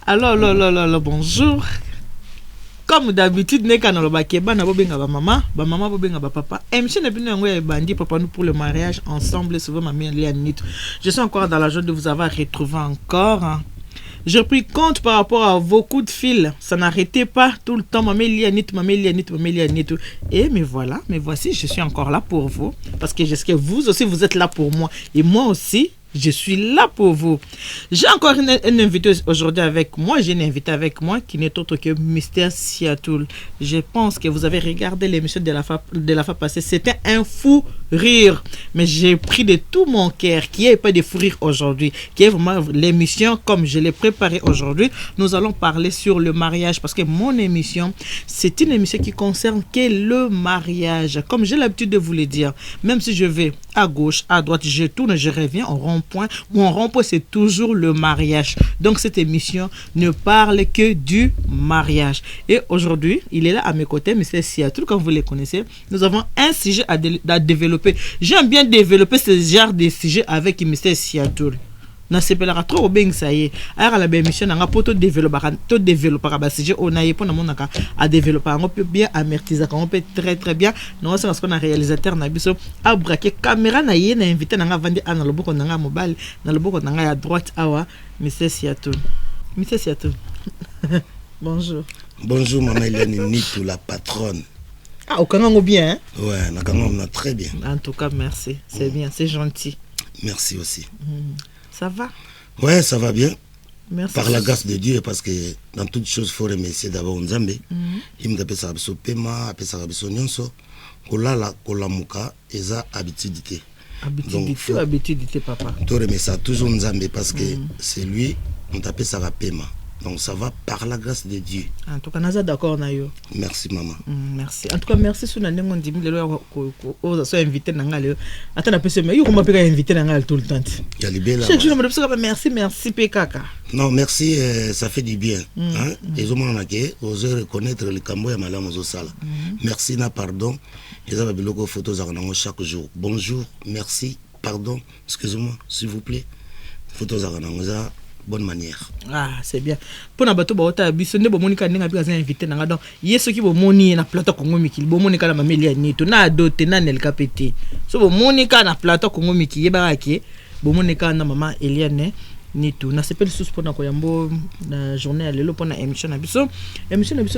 Alors, bonjour. Comme d'habitude, n'est qu'à nos bakeba, na bobenga ba maman bobenga ba papa. Émission n'est plus n'engoué bandi papa nous pour le mariage ensemble. Souvent ma mère Léanit. Je suis encore dans la joie de vous avoir retrouvé encore. Je pris compte par rapport à vos coups de fil. Ça n'arrêtait pas tout le temps. Maman Léanit. Et me voilà, me voici. Je suis encore là pour vous parce que je sais que vous aussi vous êtes là pour moi et moi aussi. Je suis là pour vous. J'ai encore une invitée aujourd'hui avec moi. J'ai une invitée avec moi qui n'est autre que Mystère Seattle. Je pense que vous avez regardé l'émission de la fois passée. C'était un fou rire. Mais j'ai pris de tout mon cœur qu'il n'y ait pas de fou rire aujourd'hui. Qui est vraiment l'émission comme je l'ai préparée aujourd'hui. Nous allons parler sur le mariage parce que mon émission, c'est une émission qui concerne que le mariage. Comme j'ai l'habitude de vous le dire, même si je vais à gauche, à droite, je tourne, je reviens au rond-point. Mon rond-point, c'est toujours le mariage. Donc, cette émission ne parle que du mariage. Et aujourd'hui, il est là à mes côtés, M. Seattle, comme vous le connaissez. Nous avons un sujet à développer. J'aime bien développer ce genre de sujet avec M. Seattle. Na sepelaka trop beng ça y est ara la émission nga poto développer ba sujet on a yepona monaka à développer on peut bien amortiser on peut très bien non c'est parce qu'on a réalisateur na biso a braquer caméra na yé na invité nga vandi ana loboko nga mobile na loboko nga ya droite awa Monsieur Seattle. Bonjour maman Hélène Nitou la patronne. Ah au Kango bien hein? Ouais, na Kango on a très bien. En tout cas merci, c'est bien, c'est gentil. Merci aussi. Ça va? Ouais, ça va bien. Merci. Par la grâce de Dieu, parce que dans toutes choses, il faut remercier d'abord Nzambe. Il m'a appelé ça paiement, appelé ça nyonso. Kolala, kolamuka, eza habitude. Habitude, papa. Tu remercies toujours Nzambe parce que c'est lui, on t'appelle ça paiement. Donc ça va par la grâce de Dieu. En tout cas, nous sommes d'accord. Merci maman. Merci. En tout cas, merci sur la négon dit aux invité nangal. Attends un peu mais yo comment peut inviter nangal tout le temps. Chaque jour merci Pekaka. Non, merci ça fait du bien hein. Les hommes on oser reconnaître le cambo ya malamu zo sala. Merci na pardon. Les avez biloko photos zango chaque jour. Bonjour, merci, pardon, excusez-moi s'il vous plaît. Photos zango za bonne manière. Ah, c'est bien. Pour na bato baota biso nde bomonika ndinga bika invité nanga donc yeso ki bomoni na plateau Congo Mikili bomonika na mamelia nito na dote na nel kapete. So bomonika na plateau Congo Mikili yeba ki bomonika na mama Eliane Nitu na sepel sous pour na koyambo na journée à lelo pour na émission na biso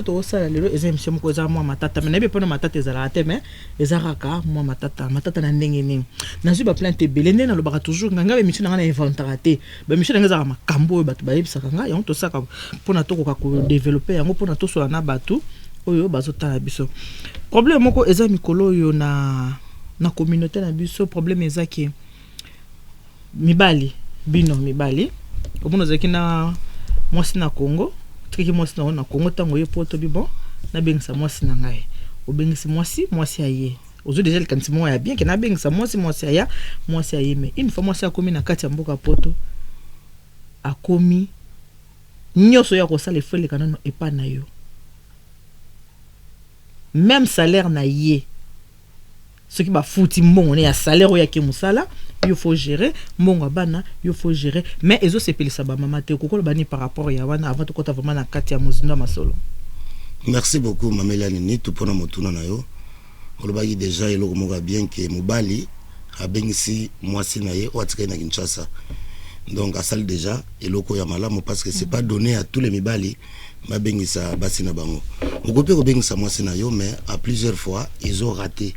to sala lelo eza émission moko za moi matata mais na be pona matata ezala te mais ezaraka moi matata na ndenge nini na zuba plainte belende na lobaka toujours nganga émission na inventara te ba émission nga za makambo bato ba yebisaka nga yango to saka pona to ko développer yango pona to so na bato oyo bazotala biso problème moko eza mikolo yo na communauté na biso problème eza ki mibali omono zaki na mwasi na Congo triki mwasi na Congo tango ye poto bibon na bengisa mwasi na ngai obengisi mwasi aye ozo déjà le kanisi mo ya bien ke na bengisa mwasi aya mwasi aye mais une fois mwasi akomi na kati ya mboka poto akomi nyoso ya kosala efele kanano epa na yo même salaire na ye ce qui va fouti mbongo ya salaire ya ke musala il faut gérer mbongo bana il faut gérer mais ezo sepelisa ba mama te kokolo bani par rapport ya wana avant to kota vraiment na kati ya mozindo masolo. Merci beaucoup Mamelani ni tout pona motuna na yo olobaki déjà eloko moka bien que mobali abengisi mwasi na ye oatika na Kinshasa donc asali déjà eloko ya malamu parce que c'est pas donné à tous les mibali ma bengisa basi na bango okope ko bengisa mwasi na yo mais à plusieurs fois ils ont raté.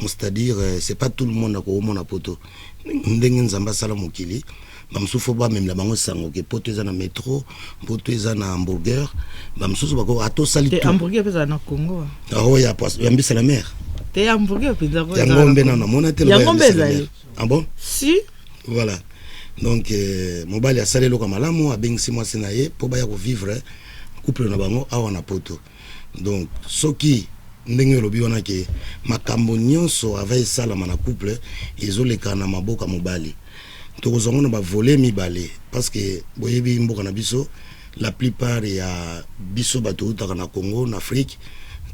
C'est-à-dire c'est pas tout le monde ko mona poto ndenge nzamba sala mokili bamsufu ba même la bango sango ke poto eza na métro poto eza na hamburger bamsusu bako ato sali tout hamburger pesa na Congo oh ya poisson ya mbisa la mer te hamburger pesa ko ya ngombe na mona te ya ngombe zayo ah bon si voilà donc mobali a salé loka malamu a bengisi mwasi na ye po ba ya ko vivre couple na bango awa na poto donc soki ndenge lobi wana ke makambo nyonso ava sala na couple ezoleka na maboka mobali to kozonga ba voler mibale parce que boyebi mboka na biso la plupart ya biso bato utaka na Congo na Afrique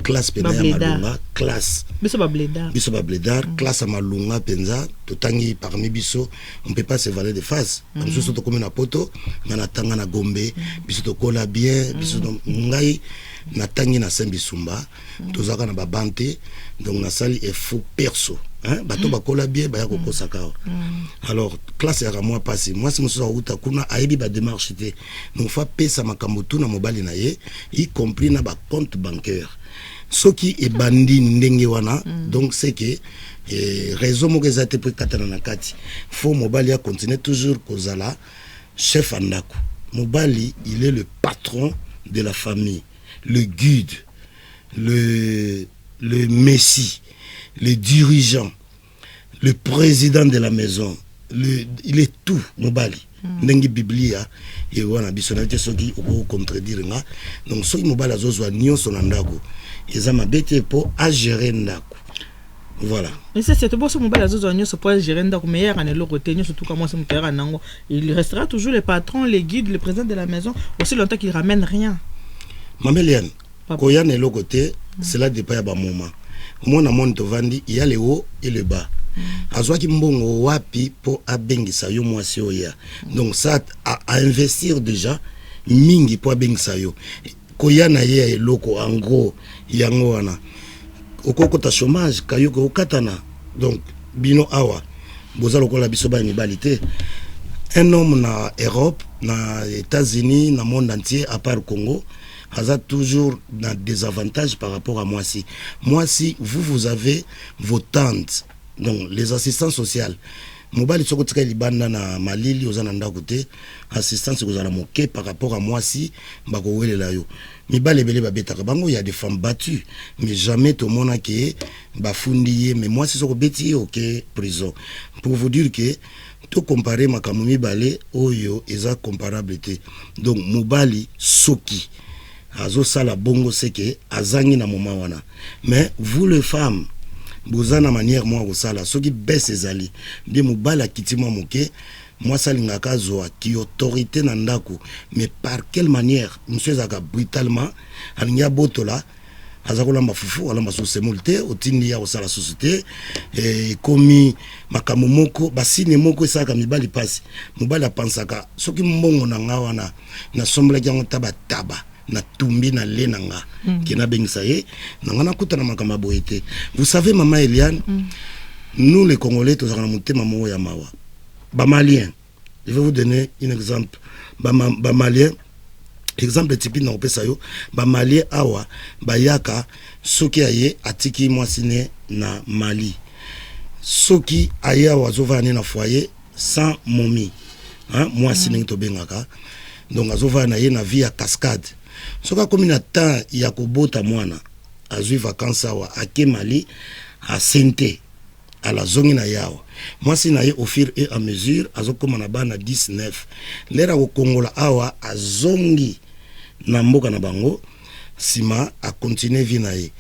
classe pena ya malunga classe biso ba blédard classe malunga penza totangi parmi biso on peut pas se valer de face biso soto comme na poto na tanga na gombe biso to kola bien biso ngai na tangi na sembisumba tozaka na babante donc na sali e fou perso hein bato bakola bien ba ya kokosaka alors classe ya moi passé moi si muso uta kuna aibi ba démarche té donc fa pesa makambo tu na mobali na ye y compris na ba compte bancaire soki e bandi ndenge wana donc c'est que raison mo kezate pour katana na kati faut mobali a continuer toujours kozala chef andako mobali il est le patron de la famille, le guide, le messie, le dirigeant, le président de la maison, il est tout mobali. Ndengi Biblia et wana bisonalité soki au contredire nga donc soki mobali azozwa nyonso na ndako ezama bete po a gérer ndako. Voilà. Mais c'est bon ce mobile azozwa nyonso po gérer ndako meilleur en le côté nyonso tout comme ça mutera nango il restera toujours le patron, le guide, le président de la maison aussi longtemps qu'il ramène rien. Mameliane koya na le côté cela dépend ya ba moment. Moi na monde tovandi il y a le haut et le bas. Azwaki mbongo wapi po abengisa yo mwasi oya donc ça à investir déjà mingi po abengisa yo koya na ye eloko en gros yango wana okoko ta chômage kayo ko katana donc bino awa bozalo ko la biso ba inégalité un homme na Europe na États-Unis na monde entier à part Congo a toujours un désavantage par rapport à moi si vous avez vos tantes donc les assistants sociaux mobali soko tika libanda na malili ozana ndako te assistance kozala moke par rapport à moi si bako welela yo mibale bele babetaka bango il y a des femmes battues mais jamais tout mona ke bafundiye mais moi si soko beti OK prison pour vous dire que tout comparer makamu mibale oyo eza comparable te donc mobali soki azo sala bongo seke azangi na moment wana mais vous les femmes bozana manière moi kosala soki baisse ezali bien mobala kitima moke moi salingaka zoa ki autorité na ndako mais par quelle manière monsieur zaka brutalement alinga botola azakolamba fufu alamba sosemulte otindi ya osala société et komi makamu moko basine moko esaka mibali pasi mobala pensaka soki mbongo na ngawana na sombla jango taba na tumbi na lenanga qui na bengisa ye nangana kutana makamba boete. Vous savez maman Eliane nous les Congolais tous na mutema mo ya mawa ba malien je vais vous donner un exemple ba malien exemple typique na opesa yo ba malien awa ba yaka soki aye atiki mwasine na Mali soki aye awa zovane na foyer sans momie hein mwasine to bengaka donc azova na ye na vie à cascade soka comme na temps ya kobota mwana azui vacances awa ake Mali a sente à la zone na yawa moi si na ye au fur et à mesure azokoma na bana 19 lera ko Kongola awa azongi na mboka na bango sima a continuer vie na ye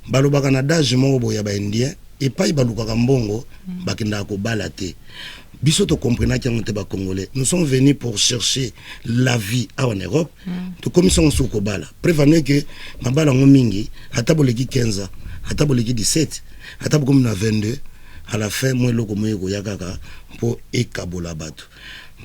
balobaka na dage mo boya ba indien et pas balukaka mbongo bakenda ko balate biso to comprendre que te ba congolais nous sommes venus pour chercher la vie en Europe to commission soko bala prévenir que mabala ngomingi ataboleki 15 ataboleki 17 atabokomi na 22 à la fin moi loko moyeko yakaka pour ekabola bato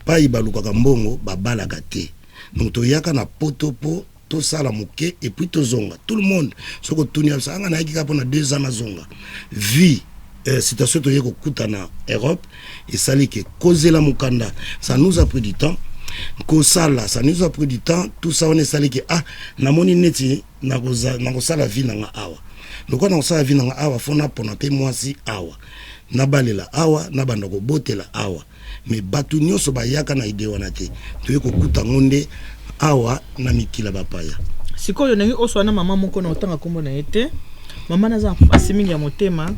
pas ibalukaka mbongo babala kate donc to yaka na poto po to sala moke et puis to zonga tout le monde soko tunia sanga na yakika pona 2 ans na zonga vie situation to yeko kutana Europe et sali que causer la mukanda ça nous a pris du temps ko sala ça nous a pris du temps tout ça on est sali que na moni neti na ko sala vie na awa donc on a sala vie na awa fona pona pe moi si awa na balela awa na banda ko botela awa mais batu nyonso ba yaka na ide wana te to yeko kuta ngonde awa na mikila bapaya sikoyo nangi oswana mama moko na otanga kombo na ete mama naza asimingi ya motema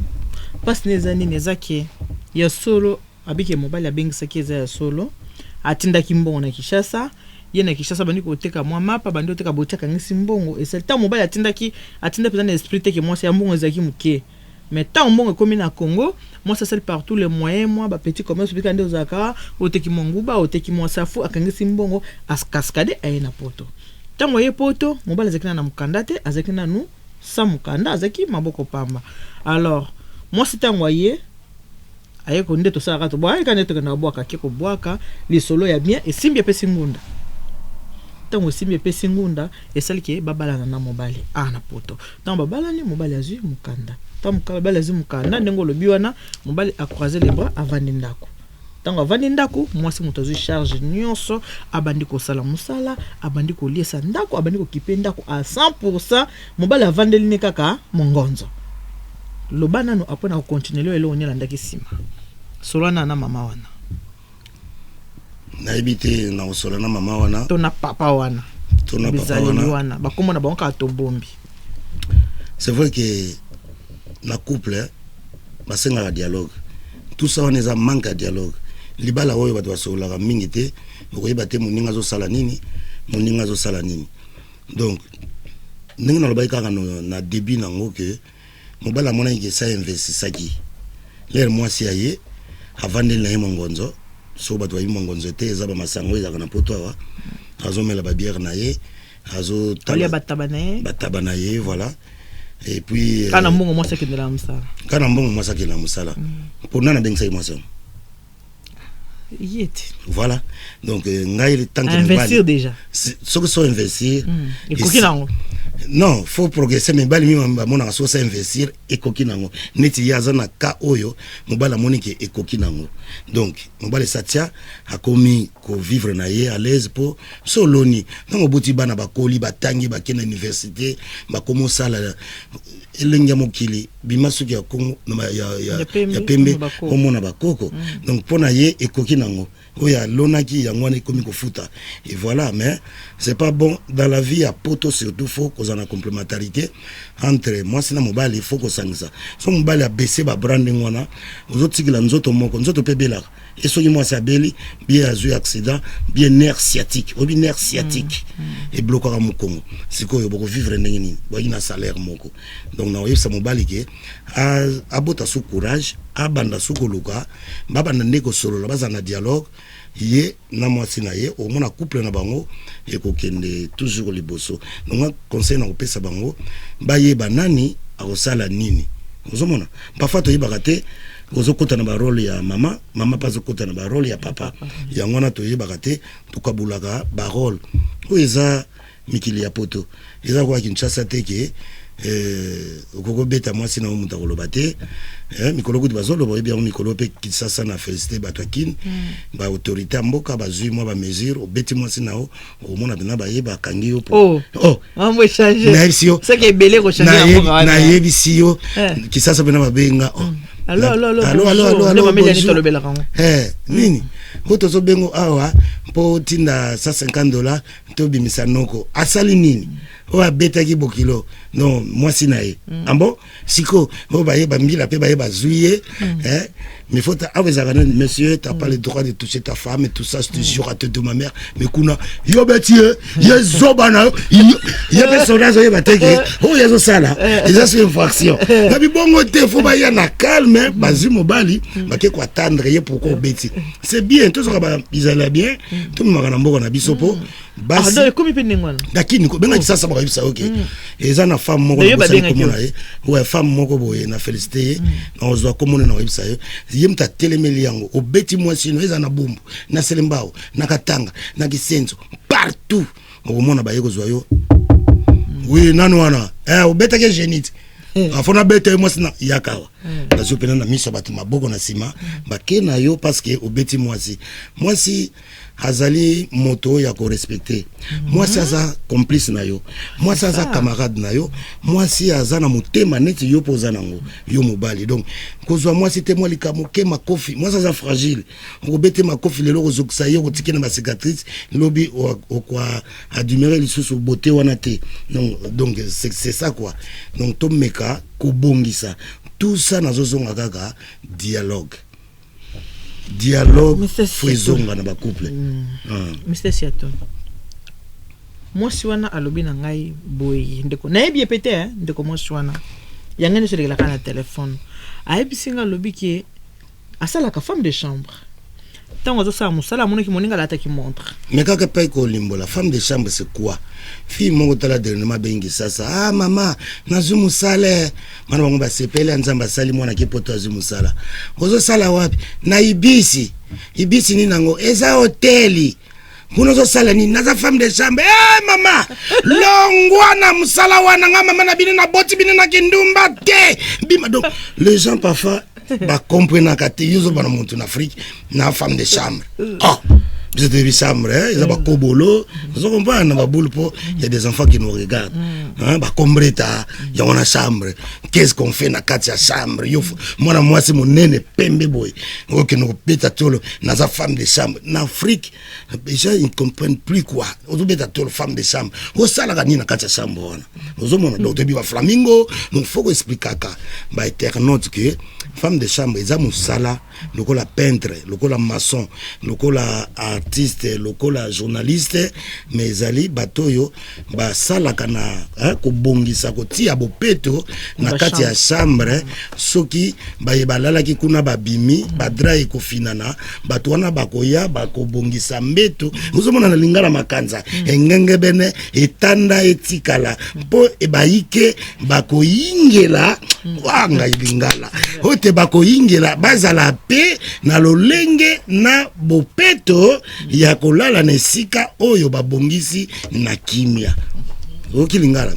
pas neza nini ezaki ya solo abike mobile abengisa keza ya solo atinda kimbongo na Kishasa yena Kishasa bandi ko teka mwa mapa bandi oteka botaka ngisi mbongo esalta mobile atinda pesa na esprit te que moi c'est mbongo ezaki muke mais tant mbongo komi na Congo moi ça sert par tous les moyens moi ba petit commerce bika ndio zaka oteki monguba oteki mwa safu akangisi mbongo as cascade ayena poto tango ye poto mobile azakina na mukanda te azakina nu sans mukanda azaki maboko pamba. Alors moi c'était envoyé aye ko ndeto sala to boya kaneto kana boaka kiko boaka li solo ya bien et simbi pesi ngunda. Tango simbi pesi ngunda et celle qui babala na mobali na poto. Tango babala ni mobali azu mukanda. Tango babala azu mukanda ndengo lobi wana mobali a croiser les bras avant ndako. Tango avandi ndako mwasi moto azu charge nyonso abandi ko sala musala abandi ko liesa ndako abandi ko kipe ndako à 100% mobali avandeli ne kaka mongonzo. Lobana no apona ko continuer ele onela ndaki sima. Solana na mama wana. Na ebité na solana mama wana. Tona papa wana. Tona papa wana. Ba komona ba onka to bombi. C'est vrai que la couple ba senga la dialogue. Tout ça on est en manque de dialogue. Libala oyo bato basolaka mingi te, okoyeba te moninga zo sala nini, moninga zo sala nini. Donc ndenge na lobai kaka na début nango que mobala mona ki sa investissaki. L'air moi si aye avandeli na mongonzo, so bato yi mongonzo te eza ba masango ezaka na poto awa. Azo mela ba bière na ye, azo talia batabana ye, voilà. Et puis kana mbongo moi sakende la musala. Kana mbongo moi sakende la musala. Pour nana bengisa emotion. Voilà. Donc ngai tant que investir déjà. Ce que sont investir. Et kokinango. Non, faut progresser mais bali mi mona so ça investir et kokinango. Neti yazana ka oyo mobala moniki et kokinango. Donc mobala satia a commis ko vivre na ye à l'aise pour soloni. Donc boti bana ba koli ba tangi ba kena université ba komo sala elenga mokili bimasuki ya Kongo ya pembe omona bakoko. Donc pona ye et kokinango oya lonaki ya ngwana komi ko futa. Et voilà, mais c'est pas bon dans la vie à poto surtout faut qu'on a complémentarité entre moi c'est na mobali il faut qu'on sangisa. So mobali a baissé ba branding wana ozotikila nzoto moko nzoto pebela. Et soki moi ça beli bien azu accident bien nerf sciatique obi nerf sciatique et bloqué à Mukongo siko yo boko vivre ndenge ni boyi na salaire moko. Donc na oyesa mobali ke a bota sou courage a banda sou koluka baba na ndeko solo la bazana dialogue ye na mwasi na ye au mona couple na bango et kokende toujours liboso. Donc conseil na kopesa bango ba ye banani a osala nini ozomona parfois to yebaka te ozokota na ba rôle ya mama pas okota na ba rôle ya papa ya ngona to yebaka te tukabulaka ba rôle o eza mikili ya poto eza kwa Kinshasa te ke okoko beta mwasi na muta koloba te mikolo kuti bazolo boye bien mikolo pe Kinshasa na félicité bato kin ba autorité mboka bazui moi ba mesure obeti mwasi nao omona bina ba yeba kangi yo on va changer c'est que belé ko changer mboka na yebisi yo Kinshasa bina ba benga Allo nini koto so bengo awa po tinda $150 to bimisa noko asali nini o abeta ki bokilo non moi sinae ambo siko o ba yeba mbila pe ba yeba zuye mais faut monsieur t'as pas le droit de toucher ta femme et tout ça je te jure à te de ma mère mais kuna yo betie yezobana ya personnage yeba teke o yezo sala ça c'est infraction na bi bongo te faut ba ya na calme bazu mobali ba ke ko attendre ye pourquoi beti c'est bien tout ça ba bizala bien tout makana mboko na bisopo basi comme penengwana dakini ko benga sasa ba yibisa OK eza na femme moko komona ye ouais femme moko boye na félicité na ozo komona na yibisa ye yemta telemeli yango obeti mwasi no eza na bumbu na selembao na katanga na kisenzo partout okomona ba yeko zwayo oui nanu wana obeta ke genite afona beta mwasi na yakawa bazo pena na miso batu maboko na sima bakena yo parce que obeti mwasi azali moto ya ko respecter mwasi aza complice na yo mwasi aza camarade na yo mwasi aza na motema neti yo poza nango yo mobali. Donc kozwa mwasi te mwa likamoke makofi mwasi aza fragile okobete makofi lelo kozokisa yo kotikena ba cicatrice lobi okwa admirer lisusu beauté wana te. Donc c'est ça quoi. Donc tomeka kobongisa tout ça nazozonga kaka dialogue frizonga na ba couple. Mr. Siaton mwasi wana alobi na ngai boye ndeko na yebi epete ndeko mwasi wana yangene solela kana téléphone ayebisinga alobi ke asala ka femme de chambre tant que ça musala mon qui moninga la qui montre mais quand que paye ko limbo la femme de chambre c'est quoi fille mon tala dernièrement bengi sasa ah mama nazu musala mana bango ba sepele nzamba sali mwana ki poto azu musala ozo sala wapi na ibisi ni nango eza hoteli kuno zo sala ni naza femme de chambre mama longwana musala wana nga mama na bine na boti bine na kindumba te bima donc les gens parfois ba comprendre que yuzo bana muntu en Afrique na femme de chambre vous êtes chambre ils ont ba kobolo vous comprenez ba boule po il y a des enfants qui nous regardent ba kombreta il y a une chambre qu'est-ce qu'on fait na kati ya chambre yo moi c'est mon nene pembe boy OK nous beta tolo na za femme de chambre en Afrique les gens ils comprennent plus quoi on beta tolo femme de chambre au sala ga ni na kati ya chambre wana ozo mona donc debi ba flamingo donc faut expliquer ka ba internaute que femme de chambre ils ont sala lokola peintre lokola maçon lokola artiste lokola journaliste mais ezali batoyo ba sala kana ko bongisa ko tia bopeto na kati ya chambre soki ba yebalala ki kuna babimi ba drai ko finana bato wana bakoya bako bongisa mbeto uzomona na lingala makanza engenge bene etanda etikala po ebaike bako yingela wanga ilingala ote bako yingela bazala pe na lolenge na bopeto ya kolala na esika oyo babongisi na kimia okilingala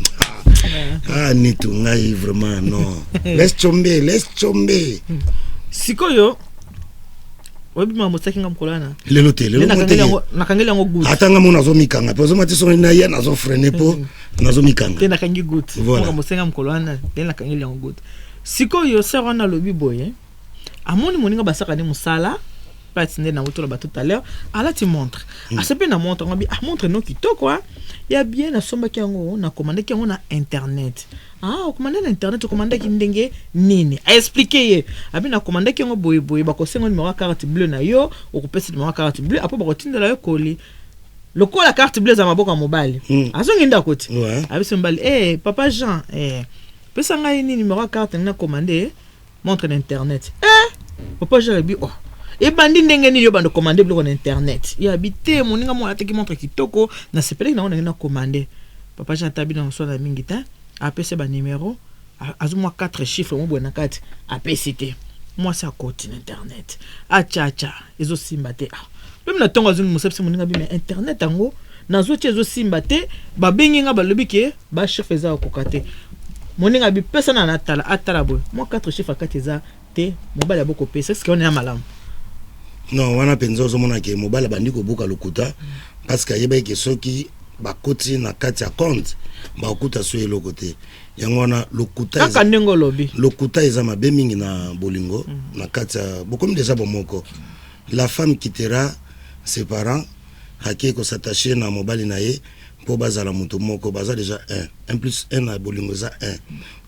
ni tu ngai vraiment non laisse tomber sikoyo obi mama motaki ngam kolana lelo nakangeli yango good atanga mona zo mikanga pozo mati so na ya nazo freiner po nazo mikanga tena kangi good mama mosenga mkolana tena nakangeli yango good sikoyo sera na lobi boye amoni moninga basaka ni musala patine na autour là tout à l'heure ala ti montre a sepe na montre ngabi montre no kitoko ya bien na somba kiango na commander kiango na internet commander na internet commander ki ndenge nini a expliquer ye abi na commander kiango boy ba ko sengo numéro carte bleue na yo o ko pesa numéro carte bleue apo ba ko tindela yo koli lokola carte bleue za maboka mobile azonginda koti abi sembali papa Jean pesa ngai ni numéro carte na commander montre na internet papa Jean bi et bandi ndenge ni yo bando commander bloko na internet ya habité moninga mo ateki montre kitoko na sepele na on na commander papa Jean tabi na so na mingi ta apese ba numéro azuma 4 chiffres mo bona kati apesité moi ça côté internet acha ezo simbate même na tonga zulu musepse moninga bi mais internet ango nazo chezo simbate ba benginga ba lobi ke ba chef eza kokate moninga bi pesa na natala atala boy moi 4 chiffres kati za te mobile aboko pesa est-ce qu'on est à malam non wana penzo zo mona ke mobile bandi ko buka lokuta parce que yeba ke soki ba koti na kati ya compte ba okuta so elo côté yango na lokuta aka ndengo lobi lokuta eza mabe mingi na bolingo na kati ya bokomi déjà bomoko la femme quittera ses parents hake ko s'attacher na mobile na ye po bazala muto moko baza déjà 1 plus 1 na bolingo za 1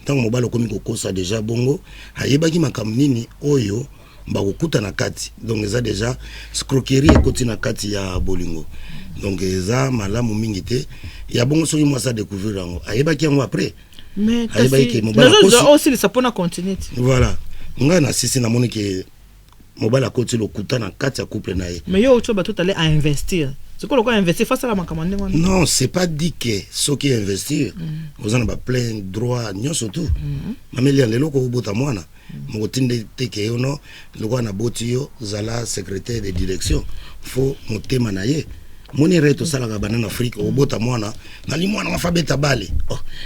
tant mobile komi ko kosa déjà bongo hayebaki makamnini oyo bakokuta na kati donc eza déjà escroquerie ekoti na kati ya bolingo donc eza malamu mingi te ya bongo soki moi ça découvrir yango ayebaki yango après mais ayebaki mobile aussi le sapona continue voilà nga na sisi na moni ke mobile akoti lokuta na kati ya couple na ye mais yo ocho ba tout aller à investir c'est quoi le quoi investir face à la makamande non c'est pas dit que ce qui investir vous en avez plein droit nyo surtout mameli lelo ko bota mwana motinde teke yo no loko na boti yo zala secrétaire de direction faut motema na ye moni reto sala ga banana Afrique o bota mwana na li mwana mafabeta bale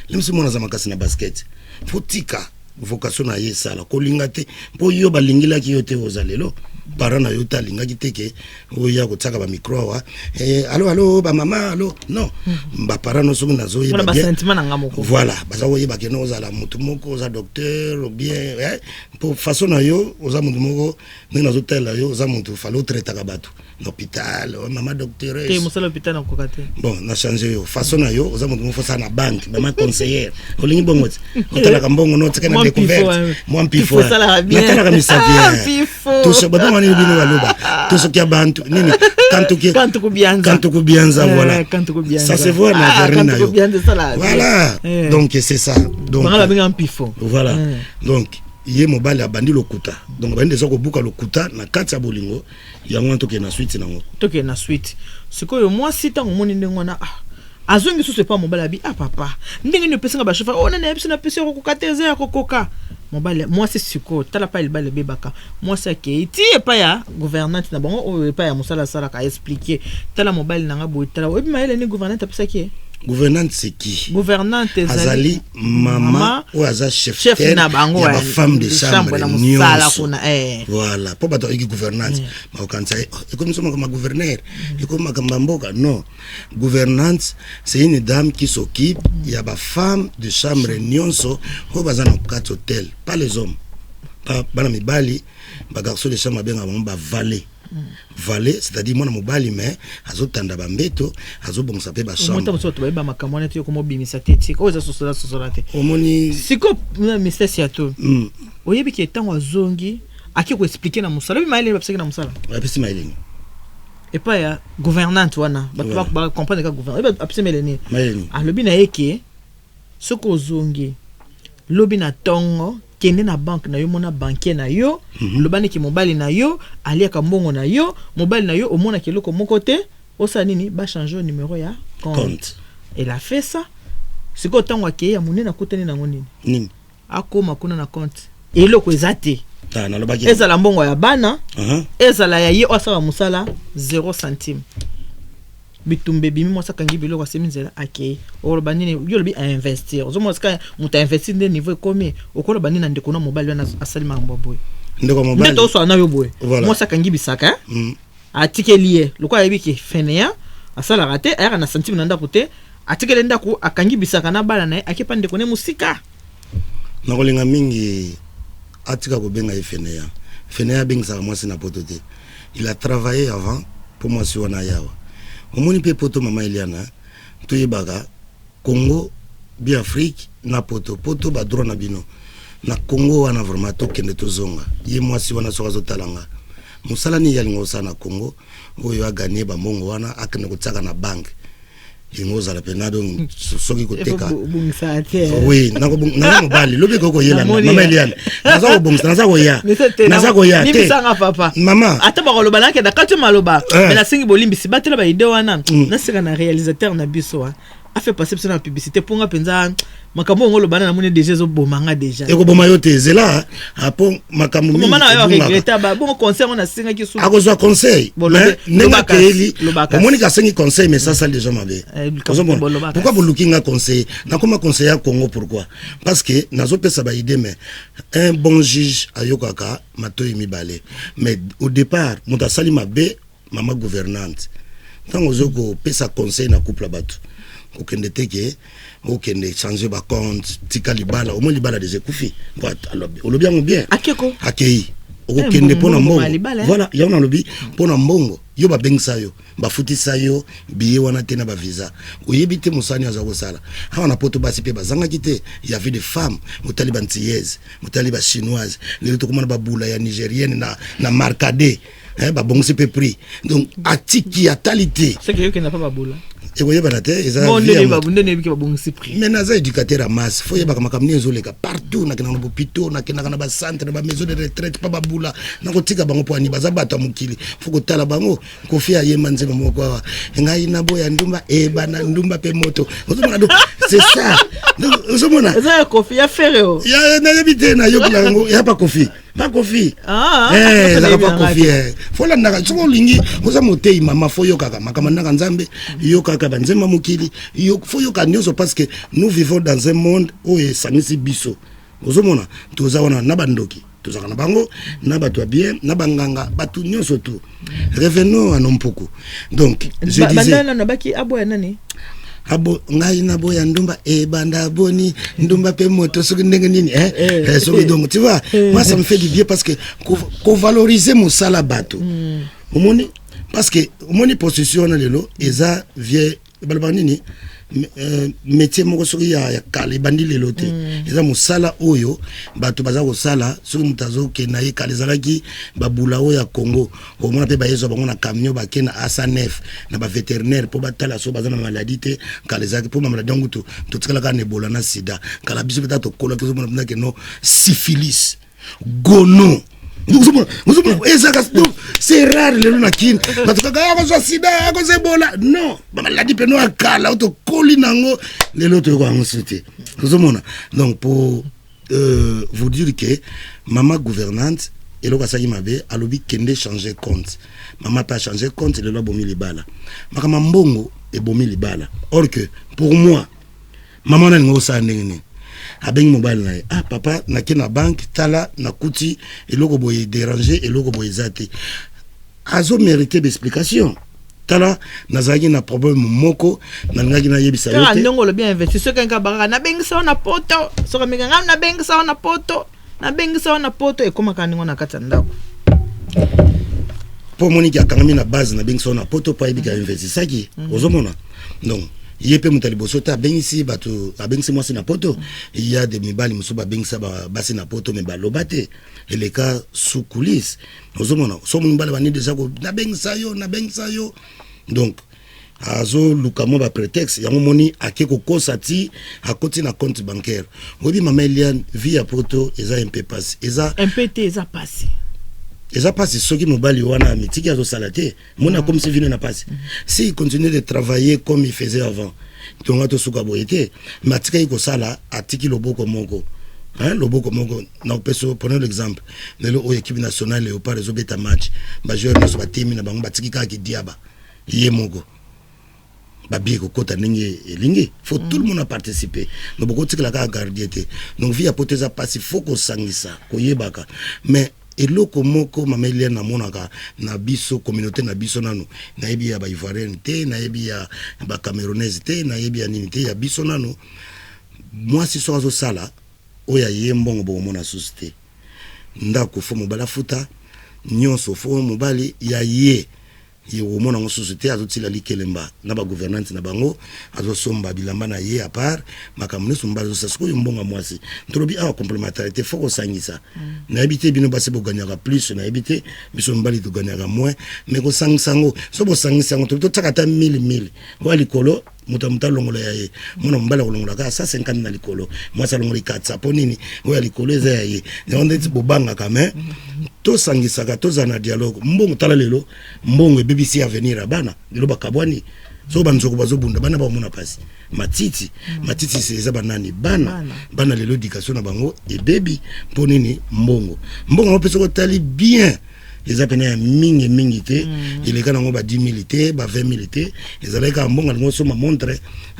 limsi mwana za makasi na basket faut tika vocation na ye sala kolinga te po yo balingila ki yo te ozalelo parana yo talinga ki teke o ya ko tsaka ba micro wa allo ba mama allo non ba parano so na zo yeba bien sentiment na ngamoko voilà baza ko yeba ke no ozala mutu moko oza docteur ou bien po façon na yo oza mutu moko na zo tela yo oza mutu falo traiter ka batu l'hôpital mama docteur te mo sala hôpital na kokate bon na changer yo façon na yo oza mutu moko sa na banque mama conseillère olingi bongo otala ka mbongo no tsaka na découverte moi pifo na tala ka misavie to se bado mani bino baloba to se kia bantu nini kantu kubianza voilà ça se voit na verina yo voilà donc c'est ça donc voilà bien pifo voilà donc ye mobali abandi lokuta donc bandi déjà kobuka lokuta na kati ya bolingo yango toke na suite nango toke na suite sikoyo moi si tango moni ndengona azongi susu pa mobali abi papa ndenge ni pesinga ba chauffeur on na yebisi na pesi ko kateza ko koka mobali moi c'est siko tala pa ilbale bebaka moi c'est que ti e pa ya gouvernante na bango o pa ya musala sala ka expliquer tala mobali nanga bo tala obi maele ni gouvernante apesa ki gouvernante c'est qui gouvernante azali mama ou aza chef na bango ya ba femme de chambre na musala kuna voilà po bato iki gouvernante ma okanza e comme ça comme gouverneur et comme mboka non gouvernante c'est une dame qui s'occupe ya ba femme de chambre nyonso ko bazana quatre hôtel pas les hommes pas bana mibali ba garçon de chambre benga ba valet valet c'est-à-dire moi mobali mais azotanda ba mbeto azobongisa pe ba chambre moi to ba makamone te ko mobimisa tete ko za sosola te omoni siko na mystère siato oyebi ki etango azongi aki ko expliquer na musala bi maile ba expliquer na musala ba pesi maile et pas ya gouvernante wana ba comprendre ka gouvernante ba pesi maile ni alobi na yeke soko zongi lobi na tongo kende na banque na yo mona banquier na yo lobani ki mobali na yo aliaka mbongo na yo mobali na yo omona keloko moko te osa nini ba changer numéro ya compte elle a fait ça c'est ko tango ke ya munena koteni na ngoni nini akoma kuna na compte eloko ezate ta na lobaki ezala mbongo ya bana ezala ya ye osala musala 0 centime bitumbe bimi mo sakangi biloko aseminzela akei oloba nini yo lobi a investir ozomo ska muta investir de niveau combien okoloba nini ndeko na mobali wana asali mambo boy ndeko mobali ndeto so na yo boy mo sakangi bisaka atikeliye lokwa yebiki fenea asala rate aya na centime nanda kote atikele ndako akangi bisaka na bala na akepa ndeko ne musika na kolinga mingi atika ko benga fenea bengisa moi c'est na potote il a travaillé avant pour moi si wana yawa omoni pe poto mama Eliana toyebaka Congo bi Afrique na poto ba droit na bino na Congo wana vraiment tokende tozonga ye mwasi wana soka zotalanga musala ni yalingo sana Congo oyo aganye ba mongo wana akene kotsaka na bank ingoza la penado soki koteka oui nako mobali lobe koko yela mama Eliana naza ko ya ni bisanga papa mama ata ba koloba na ke da kati maloba mais na singi bolimbisi batela ba idée wana na sika na réalisateur na biso a fait passer sur la publicité pour nga penza makambo ngolo bana na moni déjà zo bomanga déjà eko boma yo te zela apo makambo mingi mama na yo regretta ba bon conseil on a singa ki su akozwa conseil nenga keli omoni ka sengi conseil mais ça ça les gens mabe pourquoi vous looking conseil na koma conseiller à Congo pourquoi parce que nazo pesa ba idée mais un bon juge ayokaka matoyi mibale mais au départ muta sali mabe mama gouvernante tango zoko pesa conseil na couple batu okende teke okende changer ba compte tika libala au moins libala des ekufi olobi yango bien akei okende pona mbongo voilà yaona lobi pona mbongo yo ba bengisa yo ba futisa yo biye wana tena ba visa oyebi te musani azako sala hawa na poto basi pe bazanga kite il y avait des femmes mutali ba ntiyeze mutali ba chinoise les to komana ba bula ya nigérienne na marcade ba bongsi pe prix donc atiki atalité c'est que yo kena pas ba bula et voyez banate eza mais naza éducateur à masse faut yeba kama kamni ezoleka partout na kena na hôpital na kena na ba centre na ba maison de retraite pa babula na kotika bango poani baza bato mukili faut ko tala bango kofia yema nzema moko wa ngai na boya ndumba bana ndumba pe moto ozomona do c'est ça ozomona eza kofia fereo ya na yebite na yokula ngo ya pa kofi pas kofi ça pas kofi faut la ndaka tsoko lingi oza motei mama faut yokaka makamana ka nzambe yokaka banzema mukili faut yoka nyoso parce que nous vivons dans un monde où esangisi biso ozomona toza wana na bandoki tozaka na bango na bato bien na banganga batu nyoso tout revenons à Nompoko donc je disais bandana na baki abo ya nani abo ngai na boya ndumba banda boni ndumba pe moto soki ndenge nini soki donc tu vois moi ça me fait du bien parce que ko valoriser mon sala bato omoni parce que omoni position na lelo eza vie balba nini métier moko soki ya kale bandi lelo te eza musala oyo bato baza ko sala soki mutazo ke na ye kale zalaki babula oya Congo omona pe bayezo bango na camion bakena asanef na ba vétérinaire po batala so baza na maladie te kale zaki po maladie ngutu to tikala ka Ebola na sida kala biso beta to kola ke zo mona ke no syphilis gono c'est rare lelo na kini batukaka akozwa sida akozwa ebola non bamaladi peno akala otokoli nango lelo toyoko yango sute ozomona. Donc pour vous dire que maman gouvernante eloko asaki mabe alobi kende changer compte, maman pas changer compte lelo abomi libala makama mbongo ebomi libala. Or que pour moi maman na ngo sa ndenge abengi mobile na ah papa nake na banque tala nakuti eloko boye déranger eloko boye zate azo mériter d'explication tala nazaki na problème moko nangaki na yebisa yote ka ndongo lo bien investi so kanka baka na bengi sa na poto so ka minga na bengi sa na poto na bengi sa na poto e koma ka ndingo na kata ndako po moniki akangami na base na bengi sa na poto pa ebika investi saki ozomona. Donc yepe mutaliboso ta bengisi bato abengisi mwasi na poto il y a des mibali musuba bengisa ba basi na poto me ba lobate et les cas sous coulisses ozomona so mibali bani déjà ko na bengisa yo. Donc azo lukamo ba prétexte yango moni akeko kosati akoti na compte bancaire obi mama Eliane via poto eza un peu passé eza passé eza passé soki mobali wana mitiki azo salate mona comme si vino na passé si il continue de travailler comme il faisait avant donc ato suka boyete matika iko sala atiki loboko moko loboko moko na peso. Prenons l'exemple lelo o équipe nationale Léopard zo beta match ba joueur no so batimi na bango batiki ka ki diaba ye moko babi ko kota ndenge elingi faut tout le monde a participé no boko tikala ka gardiete. Donc via poteza passé faut ko sangisa ko yebaka mais eloko moko mama Eliane na monaka na biso communauté na biso nanu na yebi ya ba Ivoirienne te na yebi ya ba Camerounaise te na yebi ya nini te ya biso nanu moi si so sala oya yembongo bo mona société ndako fo mobala futa nyonso fo mobali ya ye yo mona ngo société azotila likelemba na ba gouvernante na bango azosomba bilamba na ye à part makamune somba zo siko mbonga mwasi ndrobi a complémentarité faut ko sangisa na habité bino base bo ganyaka plus na habité biso mbali to ganyaka moins mais ko sangisango so bo sangisango to takata 1000 wa likolo muta longola ya ye mona mbala ko longola ka 150 na likolo moi sa longola 4 ponini wa likolo eza ya ye ndonde ti bobanga kame to sangisaka to zana dialogue mbongo tala lelo mbongo BBC avenir abana lelo bakabwani so banzoko bazobunda bana ba mona pasi matiti c'est za banani bana lelo éducation na bango et baby ponini mbongo on peut se tali bien les appels mingi te il est quand on va 10 000 te ba 20 000 te les allaient quand mbongo ngo so ma montre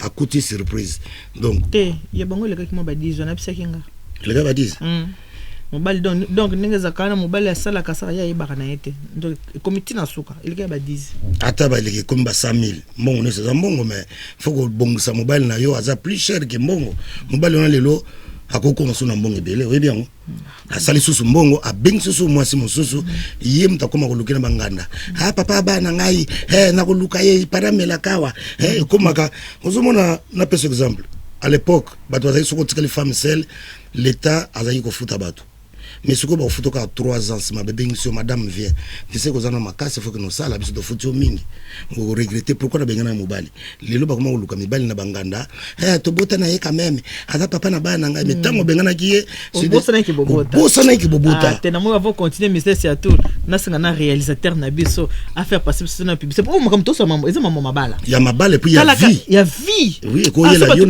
à côté surprise. Donc te ya bango le ka ki mo ba 10 na bisa kinga le gars va dire mobali donc ninge zakana mobali asala kasa ya ibaka na yete donc comité na suka il ka ba 10 ata ba leke comme ba 100 000 mbongo ne c'est mbongo mais faut que bongisa mobali na yo aza plus cher que mbongo mobali on lelo akoko mosuna mbongo ebele oyebi yango asali susu mbongo abengi susu mwasi mosusu ye mtakoma kolukina banganda papa bana ngai nakoluka ye paramela kawa komaka ozomona na pese exemple à l'époque bato azali soko tikali femme seule l'état azali ko futa bato mais soko ba futa ka 3 ans ma bébé ngisio madame vient tu sais que zana makasi faut que no sala biso to futi mingi on regretter pourquoi na bengana mobali lelo ba koma koluka mibali na banganda to bota na ye quand même aza papa na bana ngai mais tango bengana ki ye bosa na ki bobota te na mo va continuer message ya tout na singa na réalisateur na biso a faire passer sur na publicité pour mo comme to so maman eza maman mabala ya mabala puis ya vie oui ko yela yo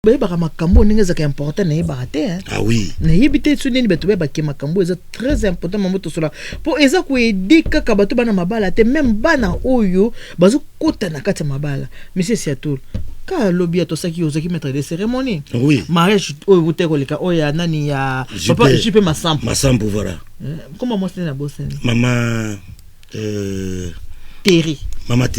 beba makambo ninge za important na yeba te ah oui na yebite tu nini beto beba ke makambo eza très important mamoto sola po eza ko edika ka bato bana mabala te même bana oyo bazo kota na kati mabala monsieur Siatoul ka lobby to saki ozaki maître de cérémonie oui mariage oyo buteko leka oya nani ya papa jipe masampo voilà comment moi c'est na bosse maman Terry voilà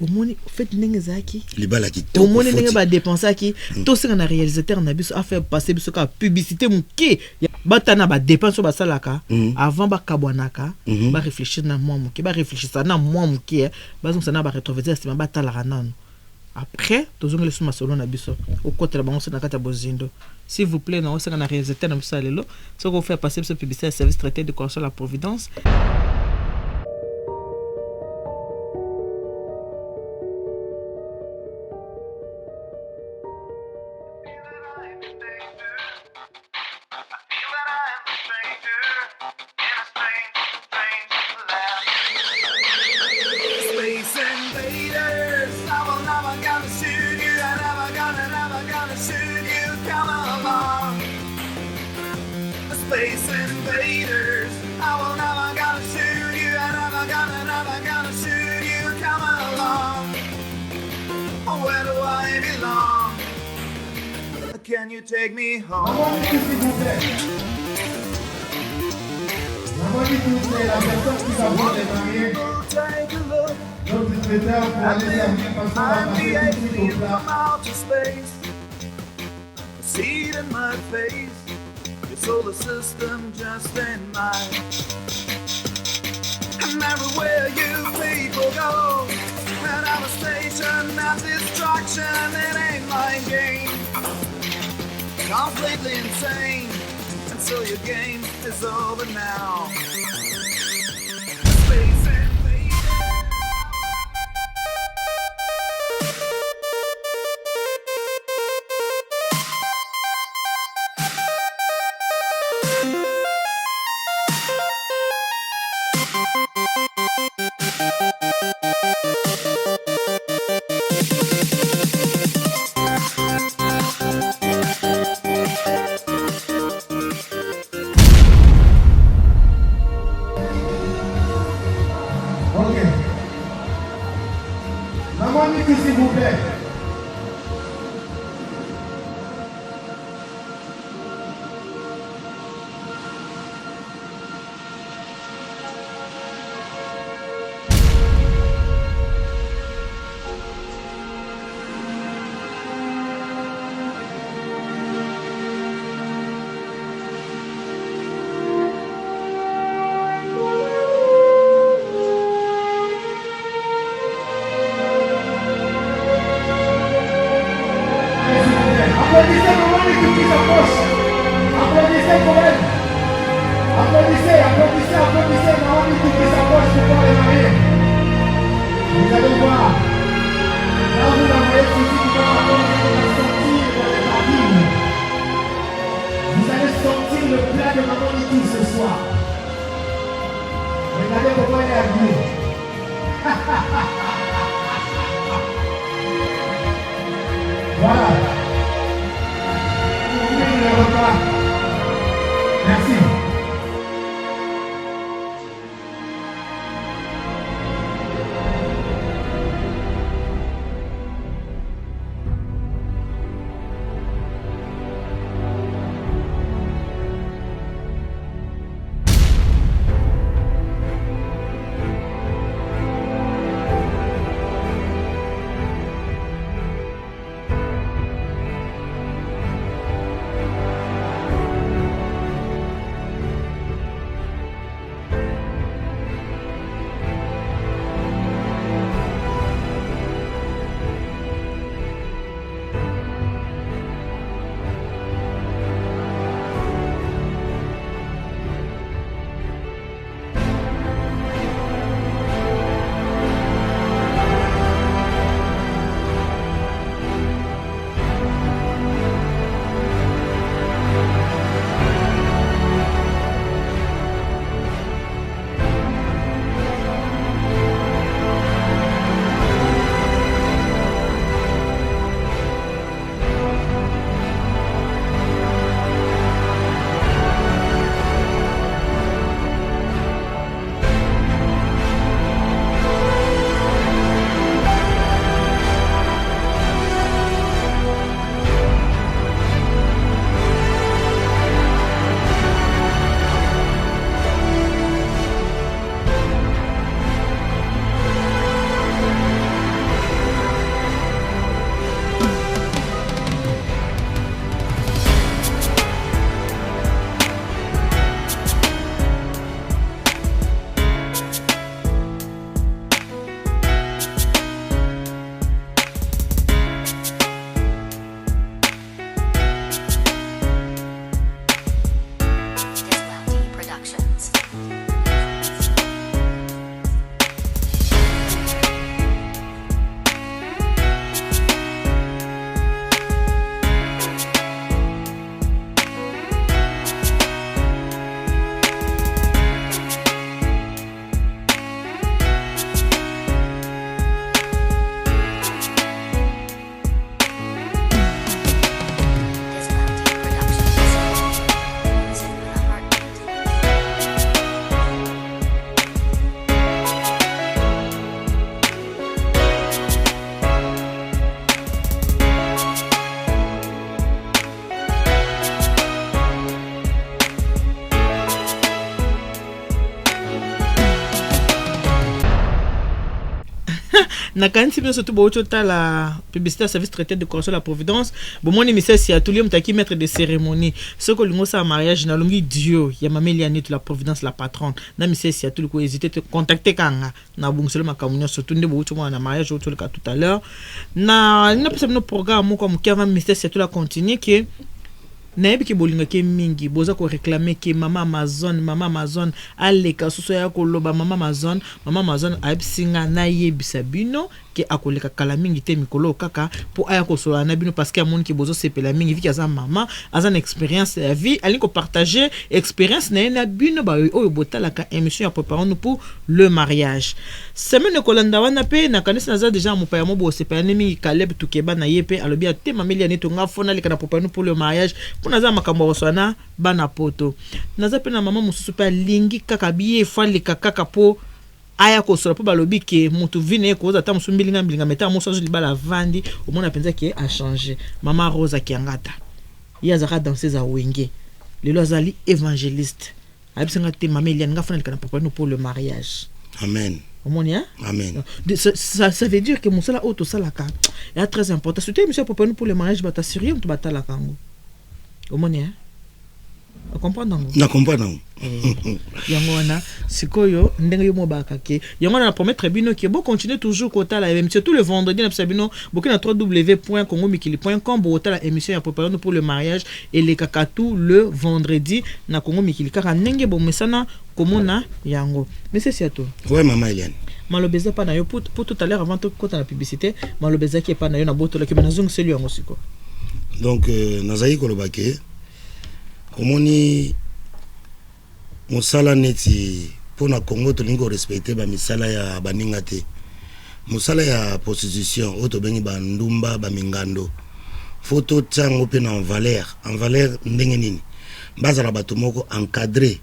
omoni fait ndenge zaki libala ki to omoni ndenge ba dépenser ki to singa na réalisateur na biso a faire passer biso ka publicité muke batana ba dépense ba salaka avant ba kabwanaka ba réfléchir na moi muke ba réfléchir ça na moi muke ba zonga na ba rétroverser c'est ba talaka nanu après to zonga le suma solo na biso au côté la bango na kata bozindo s'il vous plaît na singa na réalisateur na biso lelo so ko faire passer biso publicité service traité de correction la Providence. Space invaders. I will never gonna shoot you. I never gonna shoot you. Come along. Where do I belong? Can you take me home? Take a look. I'm the alien from outer space. A seed in my face. Your solar system just ain't mine. And everywhere you people go, and I'm a station of destruction. It ain't my game. Completely insane. And so your game is over now. Space invaders. Ok. La monique, s'il vous plaît. Applaudissez pour Monique qui s'approche. Applaudissez pour elle. Applaudissez Monique qui s'approche pour voir les mariés. Vous allez voir. Là, vous la voyez physiquement, vous allez sortir dans les cabines. Vous allez sortir le plat de Maman Niki ce soir. Regardez comment elle est habillée. Voilà. Le repas. Merci. na kanti bien surtout bocho ta la publicité service traité de correction la Providence bon mon émission si à tous les mtaki maître de cérémonie ce que lingo ça mariage na longi dio ya mameli ani la Providence la patronne na mission si à tous les ko hésiter te contacter kanga na bungselo makamunyo surtout nde bocho na mariage autour ka tout à l'heure na pesa no programme comme Kevin Mister si à tout la continue que nayebi ki bolinga ke mingi boza ko réclamer ke mama Amazon aleka soso ya ko loba mama Amazon absinga na yebisa bino ke akoleka kala mingi te mikolo kaka po aya ko sola na bino parce que amoni ki bozo sepela mingi viki aza mama aza expérience ya vie alinko partager expérience na bino ba oyo botala ka émission ya préparons-nous pour le mariage semaine ko landa wana pe na kanisa za déjà mo pa ya mo bo sepela mingi Caleb Tukeba na yepe alobi ate mameli ya neto nga fona leka na préparons-nous pour le mariage pour naza makambo oswana bana poto naza pe na mama mususu pa lingi kaka biye fali kaka po aya ko sola po balobi ke mutu vine ko za ta musumbilinga mbilinga meta muso zo libala vandi au mona penza ke a changer mama Rosa Kiangata ya zaka danser za wenge lelo azali évangéliste abisanga te mameli nga fana leka na préparons-nous pour le mariage Amen. Omonia? Amen. Ça veut dire que mon sala auto salaka est très important. Surtout monsieur préparons-nous pour le mariage bata sérieux to batala kango. Omonia? On comprend non? Na comprendre. Yango wana sikoyo ndenge yo mobaka ke yango na promettre bino ke bo continuer toujours kota la émission tout le vendredi na sabino bokina www.congomikili.com bo kota la émission ya préparons-nous pour le mariage et les kakatu le vendredi na Congo Mikili kaka ndenge bo mesana komona yango mais c'est ça tout. Ouais maman Eliane. Malobeza pa na yo pour tout à l'heure avant de kota la publicité malobeza ki pa na yo na boto la ke na zong selu yango siko. Donc nazai kolobake komoni musala neti pona Congo to lingo respecter ba misala ya baninga te musala ya prostitution auto bengi ba ndumba ba mingando photo tango pe na en valeur ndenge nini bazala bato moko encadré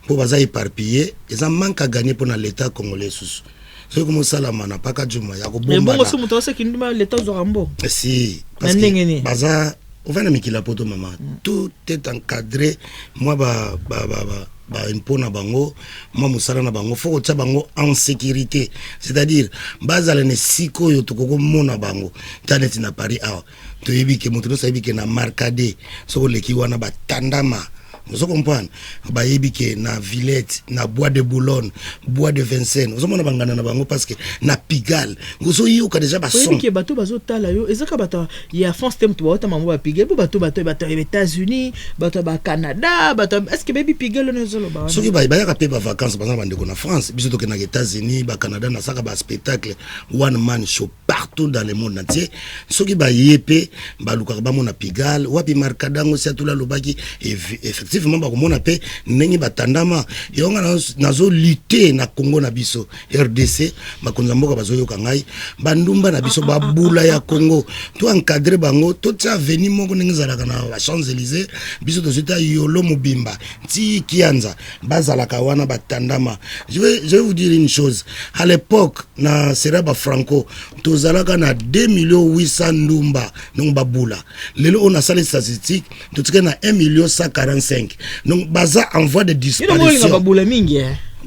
po baza éparpillé eza manque à gagner pour l'état congolais sous ce que musala mana paka juma ya ko bomba mais bongo so muto se kinduma l'état zorambo si parce que baza on va na mikila poto maman tout est encadré moi ba impona bango moi musala na bango faut que bango en sécurité c'est-à-dire bazala ne siko yo to ko mona bango taneti na Paris awa to yebi ke mutu no sabi ke na marcade so leki wana batandama vous comprenez ba yebi ke na Villette na Bois de Boulogne Bois de Vincennes vous mona bangana na bango parce que na Pigalle ngoso yo ka déjà ba son ke bato bazotala yo ezaka bato ya France tem to bota mambo ba Pigalle bo bato États-Unis bato ba Canada bato est-ce que baby Pigalle no zolo ba so ki ba ya ka pe ba vacances par exemple ndeko na France biso to ke na États-Unis ba Canada na saka ba spectacle one man show partout dans le monde entier so ki ba yepe ba luka ba mona Pigalle wapi markadango sia tula lobaki effectivement ba komona pe ndenge batandama yonga nazo lutter na Congo na biso RDC makonza mboka bazo yoka ngai bandumba na biso ba bula ya Congo to encadrer bango to tia veni moko ndenge zalaka na la Champs-Élysées biso to zeta yolo mobimba ti kianza bazalaka wana batandama je vais vous dire une chose à l'époque na Seraba Franco to zalaka na 2,800,000 ndumba non babula lelo on a sali statistique to tika na 1,145,000 donc baza en voie de disparition babula mingi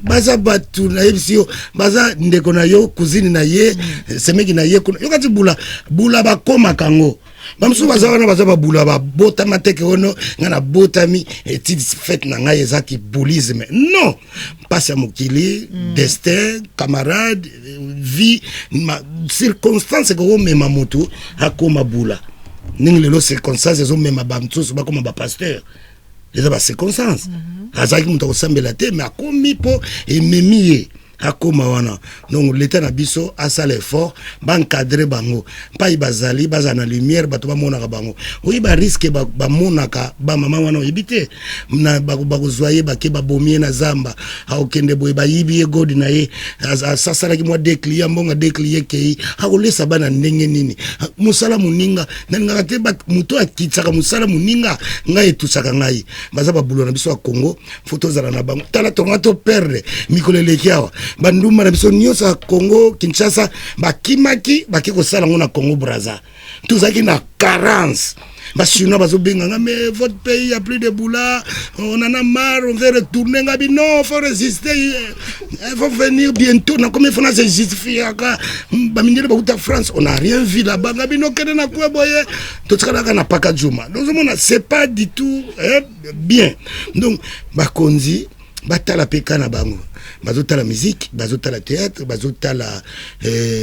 baza batu na yebisio baza ndeko na yo cousine na ye semeki na ye yo kati bula bakoma kango bamsu baza wana baza babula ba bota mateke ono ngana botami et fête na ngai ezaki boulisme non passe à mokili destin camarade vie circonstance ko mema moto akoma bula ningi lelo circonstance zo mema bamtu ba koma ba pasteur les ba circonstances azaki muto kosambela te mais akomi po ememiye akoma wana donc l'état na biso asala effort ba encadrer bango pa ibazali bazana lumière bato ba monaka bango oui ba risque ba monaka ba mama wana ebite na ba kozwaye ba ke ba bomie na zamba akokende boye ba yibi e god na ye asasala ki mwa de client mbonga de client ke akolesa bana ndenge nini musala muninga nanga te ba muto akitsaka musala muninga ngai etusaka ngai baza ba bulo na biso ya Congo photo zala na bango tala tonga to perdre mikolele kiawa banduma na biso nyonso Congo Kinshasa bakimaki bakiko sala ngona Congo Brazza tuzaki na carence chinois bazo benga mais votre pays a plus de boula, on en a marre, on veut retourner ngabi non, faut résister, il faut venir bientôt. Na comment il faut se justifier aka ba minere ba uta France, on a rien vu là-bas ngabi no kene na kwa boye to tsala na paka juma. Donc c'est pas du tout bien. Donc bakonzi batala peka na bango. Bazota la musique, bazota la théâtre, bazota la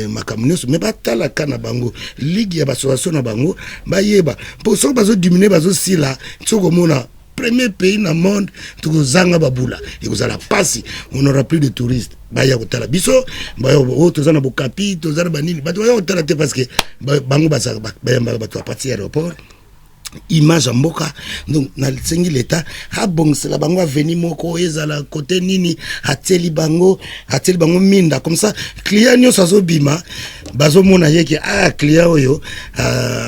makamuneso, mais batala kana bango ligue ya basoaso na bango bayeba pour ça bazo diminuer bazo sila tsoko mona premier pays na monde tozanga babula et vous allez passer, on aura plus de touristes baya kotala biso baya tozana bokapi tozana banini bato baya kotala te parce que bango basa bayamba bato à partir aéroport image en mboka. Donc na sengi l'état ha bongsela bango aveni moko ezala côté nini ateli bango minda comme ça client nyo sazo bima bazo mona yeke client oyo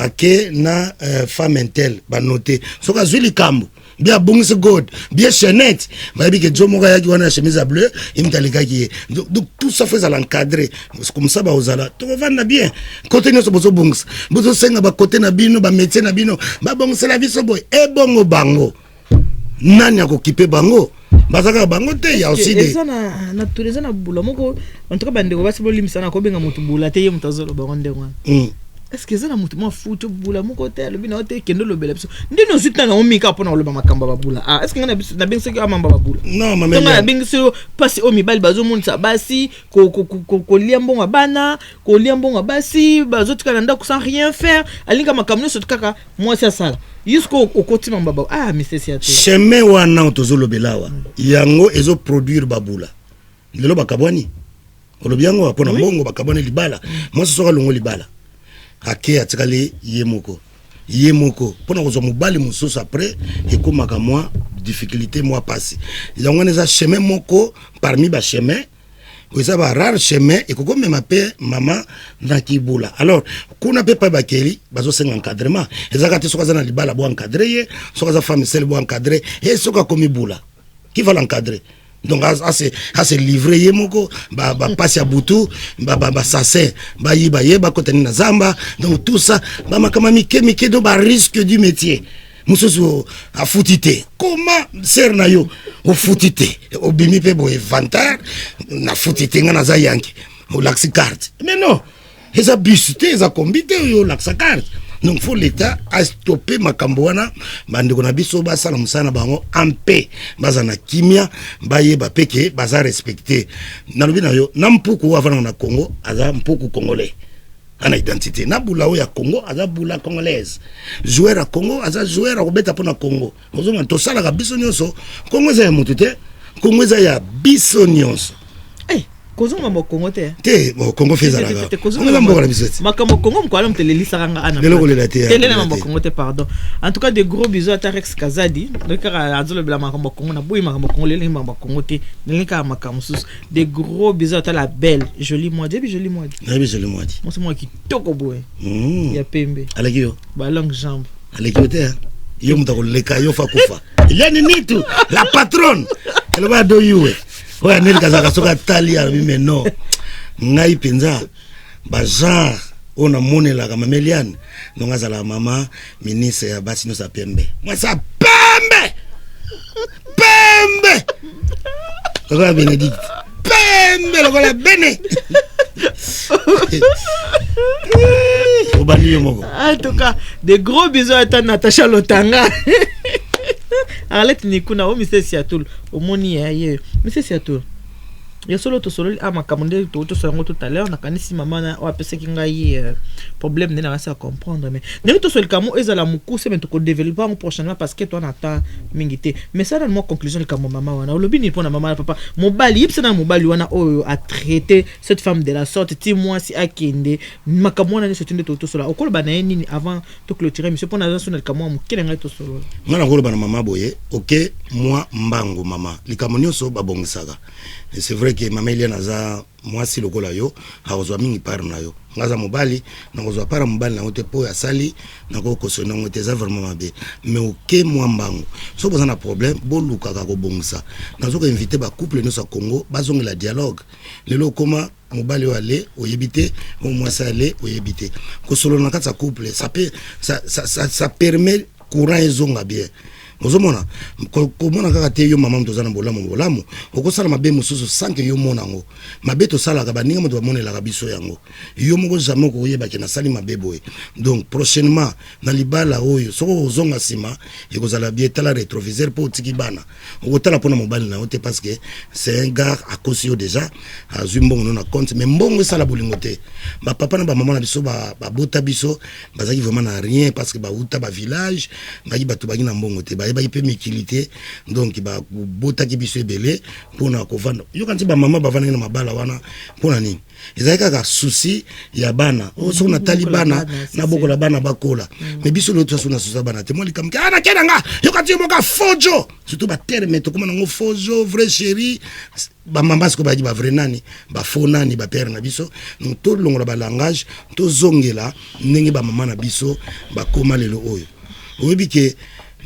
ake na femme intel ba noter soka zwili kambo bien bongse god bien chenette babi ke jomo ga yaki wana chemise à bleu imtalika ki donc tout ça fait à l'encadrer comme ça ba ozala to vanda bien côté nyo so bozo bongse bozo senga ba côté na bino ba métier na bino ba bongse la biso boy e bongo bango nani akokipe bango bazaka bango te ya aussi des na tourisme na bula moko en tout cas bande ko basi bolimisa na ko benga mutu bula te ye mutazolo ba onde ngwa est-ce que ça na mutu mo futu bula moko te lo bina ote kendo lo bela biso ndino zuta na omika pona lo ba makamba ba bula est-ce que na bengse ki amamba ba bula non mama na bengse pasi o mibali bazo monisa basi ko liambonga bana ko liambonga basi bazo tika nda ko sans rien faire alinga makamno so kaka moi ça sala jusqu'au côté mbaba mais c'est ça chemin wana tozolo belawa yango ezo produire babula lelo bakabwani olobiango apona mbongo bakabwani libala moi so longo libala ake atikale yemoko pona ko zo mobali mususu après ekomaka moi difficulté moi passé yango neza chemin moko parmi ba chemin oza ba rare chemin ekoko mema pe mama na kibula alors kuna pe pa bakeli bazo senga encadrement ezaka te soka za na libala bo encadrer ye soka za femme seule bo encadrer et soka komi bula qui va l'encadrer. Donc c'est livré yemoko ba passe à butu ba sase ba yiba kotani na zamba. Donc tout ça ba makama mike do ba risque du métier mususu a futite comment ser na yo o futite o bimi pe bo inventar na futite ngana za yanki o laxi carte mais non eza bisute eza kombite yo laxa carte. Donc faut l'état a stoppé makambo wana bandeko na biso basala musana bango en paix bazana kimia baye ba peke baza respecter na lobi na yo na mpuku avana na Congo aza mpuku congolais ana identité na bula ya Congo aza bula congolaise joueur à Congo aza joueur a kobeta pona Congo ozoma to sala ka biso nyonso Congo za ya mutute Congo za ya biso nyonso kozonga mokongo te Congo feza la kozonga mboka na biso makambo Congo mkwala mteleli saranga ana tele na mokongo te pardon en tout cas de gros bisous à Tarex Kazadi donc azolo bla makambo Congo na boyi makambo Congo lele makambo Congo te neleka makambo sus de gros bisous à la belle jolie moitié jolie moitié moi c'est moi qui toko boy ya pembe alaki yo ba longue jambe alaki yo te yo mutako leka yo fa kufa yani nitu la patronne elle va do you ouais nel kazaka soka talia mais non ngai penza ba genre ona monela ka mameliane donc azala mama ministre ya basi no sa pembe moi sa pembe lokola Benedict pembe lokola bene obani moko en tout cas des gros bisous à Natacha Lotanga Arlette Nikuna o Mr. Siatul o moni ye Mr. Siatul ya solo to solo makamande to songo tout à l'heure na kanisi mama na o apese ki ngai problème ne na sa comprendre mais ne to solo kamo ezala mukuse mais to ko développer prochainement parce que toi na ta mingité mais ça dans mon conclusion le kamo mama wana lobi ni pona mama papa mobali yipsa na mobali wana o a traité cette femme de la sorte ti moi si akende makamo na ne sotinde to solo okolo bana nini avant to clôturer monsieur pona za sonel kamo mukele ngai to solo ngana kolo bana mama boye OK moi mbango mama likamonyo so babongisaka. Et c'est vrai que maman Eliane aza moi si lokola yo akozwa mingi par na yo ngaza mobali na kozwa para mobali na ote po ya sali na ko kosona ngote za vraiment mabe mais OK moi mbango so vous avez un problème boluka ka ko bongisa nazo ko inviter ba couple no sa Congo bazongela dialogue lelo koma mobali wale oyebite au moins ça aller oyebite ko solo na kata couple ça permet courant ezonga bien ozomona komona kaka te yo mama mtozana bolamu okosala mabe mususu sans que yo monango mabe to sala ka baninga moto bamonela ka biso yango yo moko jamais ko yeba ke na sali mabe boy donc prochainement na libala oyo soko ozonga sima ekozala bien tala rétroviseur po tiki bana okotala pona mobali na ote parce que c'est un gars à cause yo déjà a zumbongo na compte mais mbongo sala bolingo te ba papa na ba maman na biso ba bota biso bazaki vraiment na rien parce que ba uta ba village baki batu baki na mbongo te ba peut m'utilité donc ba bota ki biso ebele pona ko vanda yo kanti ba mama ba vanda na mabala wana pona nini ezaka ka souci ya bana o so na talibana na boko la bana bakola mais biso le to so na souci bana te moi likam ka na kenanga yo kanti mo ka fojo surtout ba terme to comme ngo fojo vrai chéri ba mama sko ba di ba vrai nani ba faux nani ba père na biso donc tout longola ba langage to zongela ndenge ba mama na biso ba koma lelo oyo oyebi ke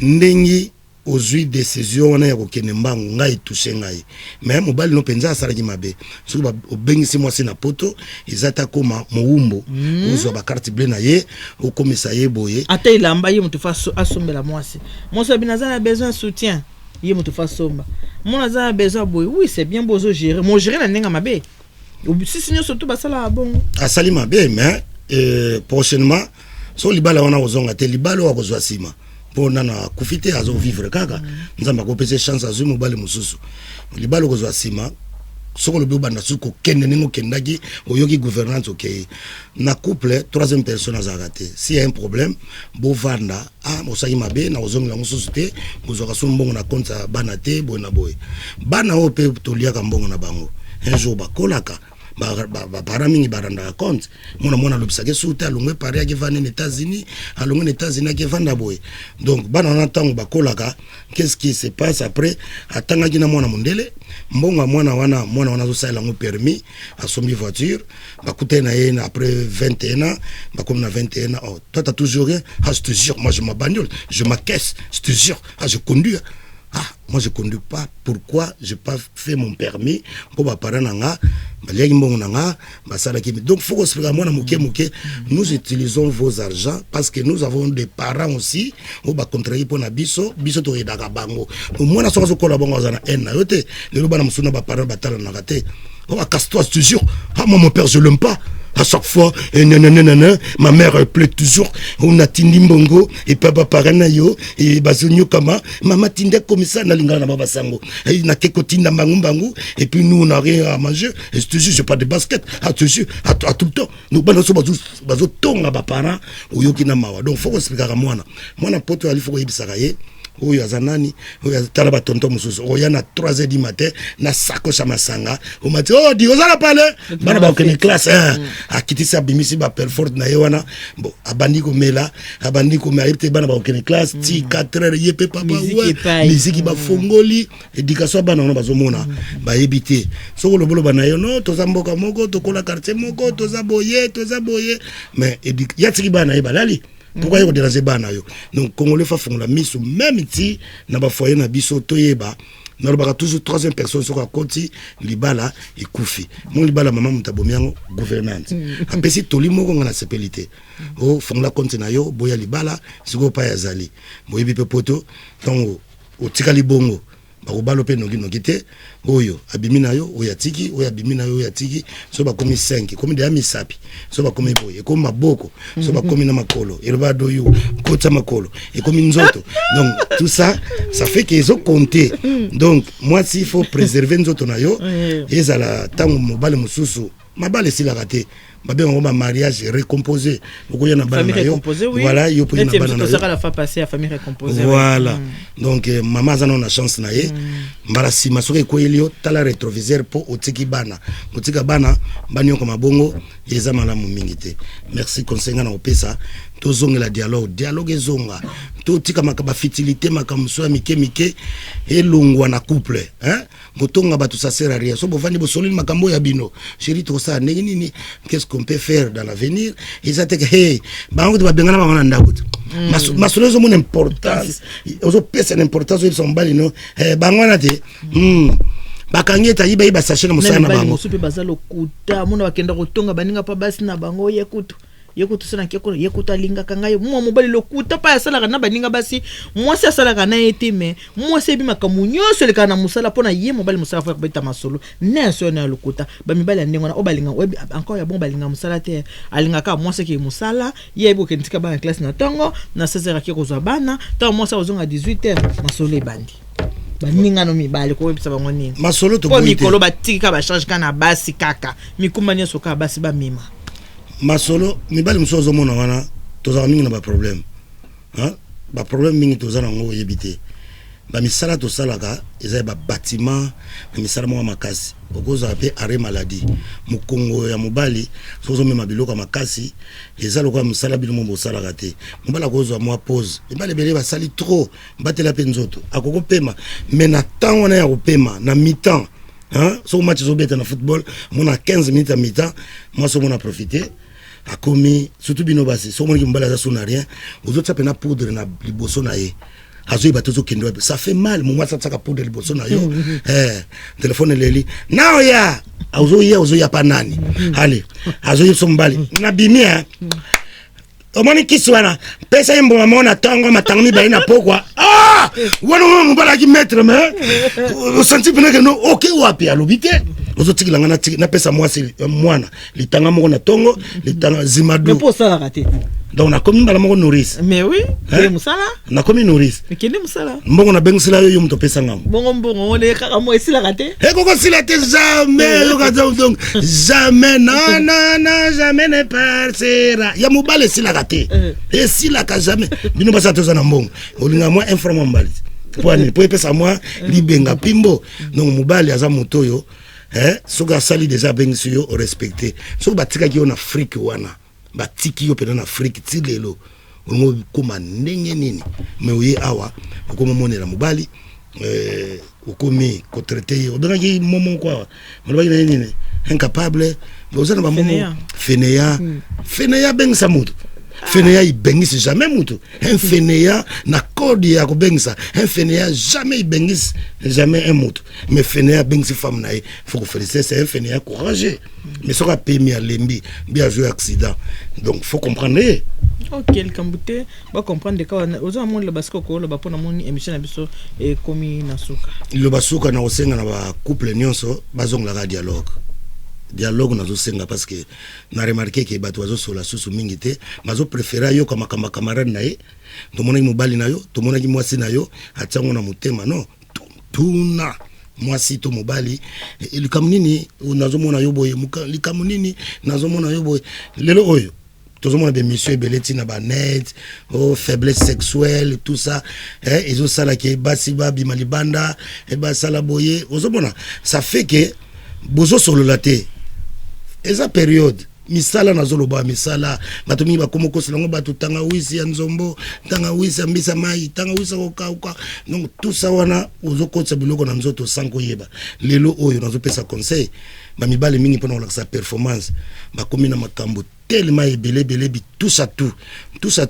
ndengi ozui décision wana ya kokene mbangu ngai touché ngai mais mobali no penza asalaki mabe soki obengisi mwasi na poto ezata koma moumbo ozwa ba carte bleue na ye okomisa ye boye ata ilamba ye mutu fa asombela mwasi binaza na besoin soutien ye mutu fa somba mona za besoin boye oui c'est bien bozo gérer mon gérer na ndenga mabe si sinon surtout basala bongo asali mabe mais prochainement so libala wana ozonga te libala wa kozwa sima pour nana kufite azo vivre kaka nzamba ko pese chance azu mobali mususu libalo kozwa sima soko lobi banda suko kende ningo kendaki oyoki gouvernance okay na couple troisième personne azarate si y a un problème bo vanda osaki mabe na ozongi la mususu te kozwa so mbongo na compte bana te boy bana ope toliaka mbongo na bango un jour bakolaka ba paramingi baranda compte mona lobisake souta alongwe pare ake vana aux États-Unis alongwe aux États-Unis ake vanda boy donc bana na tango bakolaka qu'est-ce qui se passe après atanga kina mwana mondele mbonga mwana wana zo sala ngo permis asombi voiture bakute na ye après 21 ans bakomi na 21 ans oh toi t'as toujours rien je te jure moi je m'abandonne je m'accaisse je te jure je conduis moi je conduis pas. Pourquoi j'ai pas fait mon permis pour ma parents nanga, donc faut expliquer moi na moké. Nous utilisons vos argents parce que nous avons des parents aussi on va contrarier pour na biso to edaka bango. Moi na so ko la bango za na en na yote le bana musuna ba parents batala na raté. On va casse-toi, je te jure. Moi mon père je l'aime pas. À chaque fois, ma mère plaît toujours. On a tindi mbongo et papa paranayo et bazonyo kama. Maman tinde comme ça na linga na babasango. Et na keko tinda bangu et puis nous on n'a rien à manger. Et je te jure, j'ai pas de basket. À te jure, à tout le temps. Nous banaso bazo tonga ba parents ou yoki na mawa. Donc faut expliquer à moi na poto ali faut yebisaka ye. Oyo azanani oyo tala ba tonton mususu oya na 3h du matin na sacoche masanga o mati oh di ozala pale bana ba kene classe akitisa bimisi ba perforte na yewana bon abandi ko mela abandi ko maïbte bana ba kene classe ti 4h yepe papa ouais musique ba fongoli éducation bana no bazomona ba yebite soko lobolo bana yo no tozamboka moko tokola quartier moko tozaboye mais yatiki bana yebalali. Pourquoi il déranger bana yo donc congolais fa fongola miso même si na ba foyer na biso toyeba na ba toujours troisième personne sur konti libala ikufi mon libala maman mutabomiango gouvernante apesi tolimo ko ngana sepelité o fongola konti na yo boya libala siko pa yazali boyebi pe poto tongo o tikali bongo bakobalo pe noki te oyo abimina yo oyatiki oyo abimina yo oyatiki so bakomi 5 komi de misapi so bakomi boye komi maboko so bakomi na makolo elobado yo kota makolo et komi nzoto donc tout ça fait qu'ils ont compté donc moi s'il faut préserver nzoto na yo ezala tango mobale mususu mabale sila raté babe on va mariage récomposé okoya na bana na yo voilà yo pour na bana na yo la fois passée à famille récomposée voilà donc maman zana na chance na ye mbala sima soke ko elio tala rétroviseur po otiki bana bani ko mabongo eza malamu mingi te merci conseiller na opesa tozongela dialogue ezonga totika makaba fitilité makamso ya mike elongwa na couple hein motonga batu ça sert à rien so bovandi bosolini makambo ya bino chérie to ça nini qu'est-ce qu'on peut faire dans l'avenir. Ils attaquent, hey, bah, on va bien avoir un ndagout. Masolo, c'est mon importance. Ozo pèse l'importance de son bali, non? Bah, on a dit, bakangi tayiba iba sachet na musana na bango. Mosupe bazalo kuta, mona bakenda kotonga baninga pa basi na bango yekutu. Yekutu sana keko yekuta linga kangayo mwa mobali lokuta pa yasala kana baninga basi mwasi asala kana ete me mwasi ebi makamunyo sele kana musala pona ye mobali musala fa kubeta masolo ne so na lokuta ba mibali ndengona obalinga encore ya bon balinga musala te alinga ka mwasi ke musala ye ebo kentika ba classe na tongo na 16h ke kozwa bana ta mwasi ozonga 18h masolo ebandi baninga no mibali ko webisa bango nini masolo to ko mikolo batika ba charge kana basi kaka mikumanya soka basi ba mima masolo mibali musozo mona wana toza mingi na ba problème ba problème mingi toza na ngo yebite ba misala to salaka eza ba bâtiment na misala mo makasi okoza pe arrêt maladie mukongo ya mobali sozo mema biloko makasi eza lokwa misala bilimo mo salaka te mobala kozo mo pause mibali bele ba sali trop batela pe nzoto akoko pema mais na temps wana ya kopema na mi-temps so match zo beta na football mona 15 minutes à mi-temps moi so mona profiter a commis surtout bino basi so mona kimbala za sona rien aux autres ça pena poudre na liboso na ye azo ibatozo kendo ça fait mal moi ça tsaka poudre liboso na yo téléphone leli now ya azo ya pa nani allez azo yo sombali na bimia omoni kiswana pesa yimbo mona tango matangi ba ina pokwa wana mbala ki mettre mais o senti pena que no OK wapi alobite ozotikila ngana na pesa mwasi mwana litanga moko na tongo litanga zimadu mais pour ça la raté donc na komi mbala moko nourrice mais oui c'est musala na komi nourrice mais kende musala mbongo na bengisila yo mto pesa ngam bongo on est kaka mo esi la raté koko sila te jamais yo ka donc jamais non jamais ne passera ya mobale sila raté et sila ka jamais bino basa toza na mbongo olinga moi informe mbali pour pesa moi libenga pimbo donc mobali aza motoyo soka sali déjà bengisi yo respecté so batika ki on Afrique wana batiki yo pena na Afrique ti lelo ngo koma ndenge nini mais oye awa okoma monela mobali okomi ko traiter odona ki momo kwa mobali na nini incapable bozana ba momo fenea bengisa mutu fenea ibengisi jamais mutu fenea na code ya ko bengisa fenea jamais ibengisi jamais un mutu mais fenea bengisi femme na faut que féliciter c'est fenea courageux mais ça pemi à lembi bien joué accident donc faut comprendre OK le kambute ba comprendre ka ozo amon le basiko ko le ba pona moni émission na biso e komi na suka le basuka na osenga na ba couple nyonso bazongla ka dialogue na zo senga parce que na remarqué que bato azo sola susu mingi te mazo préférer yo kama camarade na ye to mona mobali na yo to mona ki mwasi na yo atango na motema non tuna mwasi to mobali likamnini nazo mona yo boye likamnini nazo mona yo boye lelo oyo tozo mona be monsieur beleti na ba net faiblesse sexuelle tout ça ils ont ça là qui basi ba bimalibanda et ba sala boye ozo mona ça fait que bozo solo la te eza période misala na zoloba misala batumi bakomo ko selongo batu tanga wisi ya nzombo tanga wisi mbisa mai tanga wisi ko donc tout ça wana ozokotsa biloko na nzoto sanko yeba lelo oyo nazo pesa conseil ba mibale mingi pona la sa performance bakomi na makambo tellement ebele bi tout ça tout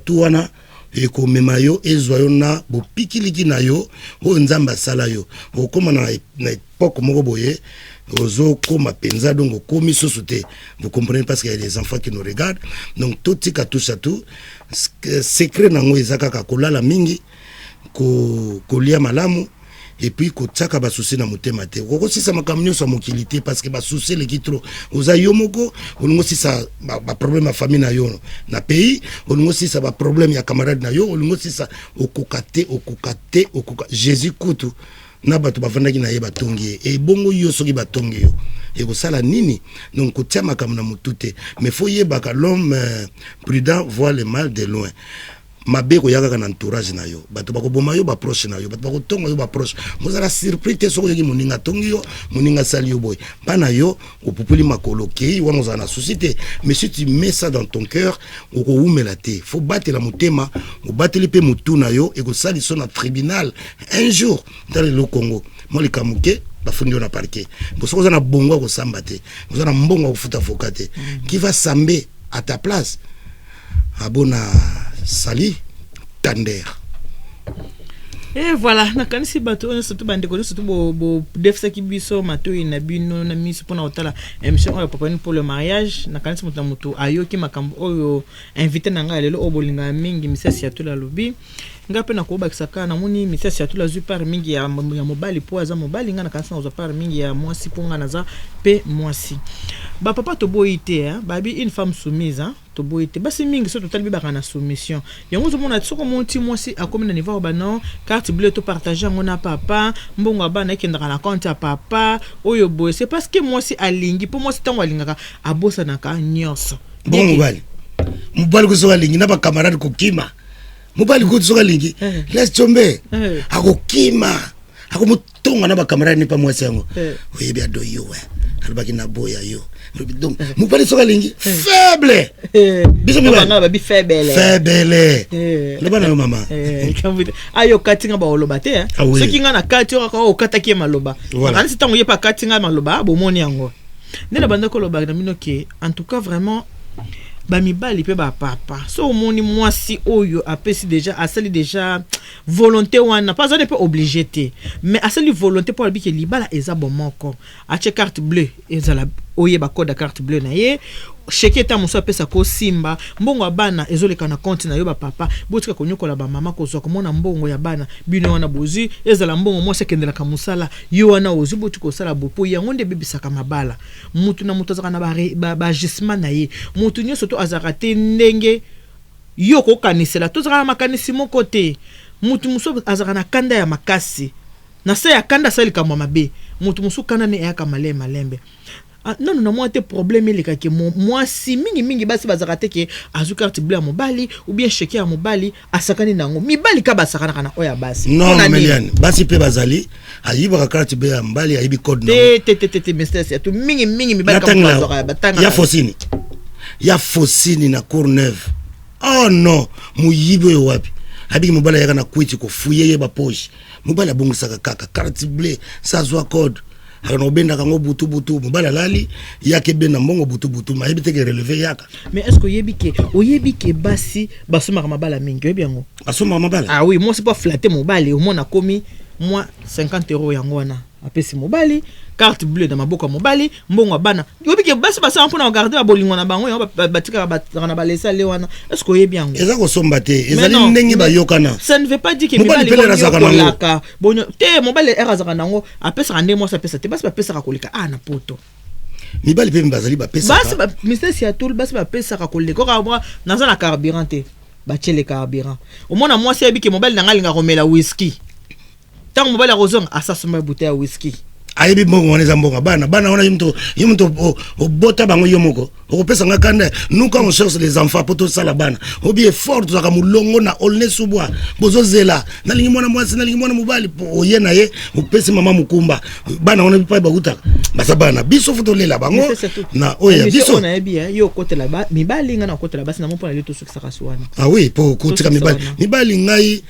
wana eko memayo ezwayo na bopikiliki na yo o nzamba sala yo okoma na époque moko boye ozo koma penza donc komi sosote vous comprenez parce qu'il y a des enfants qui nous regardent donc tout tika tout ça tout secret nango ezaka ka kolala mingi ko lia malamu et puis ko tsaka ba souci na motema te ko si ça makamnyo sa mokilité parce que ba souci le kitro oza yomoko ongo si ça ba problème à famille na yo na pays ongo si ça ba problème ya camarade na yo ongo si ça okokate Jésus kutu na bato bavandaki na ye batongi e bongo yo soki batongi yo e kosala nini donc kotia makambo na motu te mais faut yebaka l'homme prudent voit le mal de loin mabe ko yaka na entourage na yo bato bakoboma yo ba proche na yo bato bakotonga yo ba proche mozala surprise te soko yoki moninga tongi yo moninga sali yo boy bana yo opupuli makolo kei wana ozala na société mais si tu mets ça dans ton cœur okoumela te faut battre la motema o battre pe mutu na yo e ko sali so na tribunal un jour dans le Congo moi le kamuke bafundi on a parquet parce que na bongo ko samba te vous na mbongo ko futa fokate qui va samber à ta place abona sali tander. Et voilà, nakanisi bato on surtout bande ko surtout bo defsa ki biso mato ina bino na miso pona otala émission oyo papa pour le mariage nakanisi mutu ayo ki makambo oyo invité nanga lelo obolinga mingi misasi ya tula lobi ngape na ko bakisaka na muni misasi ya tula zu par mingi ya mobali po aza mobali nga nakanisi na par mingi ya mwasi po nga naza pe mwasi ba papa to boité babi une femme soumise to boité basi mingi so total bi baka na soumission yango zo mona tsoko monti mwasi akomi na niveau ba non carte bleue to partager ngona papa mbongo abana ekendaka na compte ya papa oyo boy c'est parce que mwasi alingi po mwasi tango alingaka abosa na ka nyonso bon mobali ko so alingi na ba camarade ko kima mobali ko so alingi laisse tomber akokima akomutonga na ba camarade ni pa mwasi yango oyebi adoyo alobaki na boya yo donc mobali so alingi faible biso mibanga babi faible le bana mama ayo katinga ba oloba te soki nga na kati o kataki maloba kana sitango yepa katinga maloba bomoni yango ndena banda ko loba na minoke en tout cas vraiment ba mibali pe ba papa so moni mwasi oyo apesi déjà asali déjà volonté wana pas on est pas obligé te mais asali volonté pour biki libala eza bon moko ache carte bleue ezala oye ba code carte bleue na ye cheke ta muso apesa ko simba mbongo ya bana ezoleka na compte na yo ba papa botika konyokola ba mama ko zo komona mbongo ya bana bino wana bozi ezala mbongo mwasi kendela ka musala yo wana ozi botika sala bopo yango nde bebisaka mabala mutu na mutu azaka na ba gisement na ye mutu nyoso to azaka te ndenge yo ko kanisela to zaka makanisi moko te mutu muso azaka na kanda ya makasi na se ya kanda sali kama mabe mutu muso kanda ne ya kama malembe non non moi te problème les kake moi si mingi basi bazaka te ke azu carte bleue mobali ou bien chèque ya mobali asakani nango mibali ka basakana kana oya basi non Meliane basi pe bazali ayiba carte bleue ya mobali ayibi code nango te message ya to mingi mibali ka bazaka batanga ya fosini na Courneuve oh non muyibe wapi habiki mobali yaka na kwiti ko fuye ba poche mobali abongisaka kaka carte bleue sa zwa code akanobenda kango butu mobala lali yake bena mbongo butu mayebi teke relever yaka mais est-ce que oyebi ke basi basoma mabala mingi oyebi yango basoma mabala ah oui moi c'est pas flatter mobali au moins komi moi 50 € yango wana apesi mobali carte bleue na maboko mobali mbongo bana oyebi ke basi basa mpona regarder bolingo na bango yo batika na balesa le wana est-ce que oyebi yango eza ko somba te ezali ndenge bayokana ça ne veut pas dire que mobali kolaka bonyo te mobali erazaka nango apesa rande moi ça pesa te basi bapesa ka koleka na poto mibali pe mbazali bapesa basi mystère ya tout basi bapesa ka koleka ko moi naza na carburant te bachele carburant au moins moi c'est bi ke mobali na ngalinga romela whisky tant mobali rozong asasoma bouteille ya whisky ayebi mbongo wana eza mbongo bana wana yimto obota bango yomoko okopesa ngakanda nuka on cherche les enfants poto sala bana obi effort zaka mulongo na olne subwa bozozela nalingi mwana mwasi nalingi mwana mobali oye na ye opesi mama mukumba bana wana bipa bakuta basa bana biso foto lela bango na oya biso na yebi yo kotela ba mibali nga na kotela basi na mpona leto sukisa kaswana ah oui po kutika mibali ngai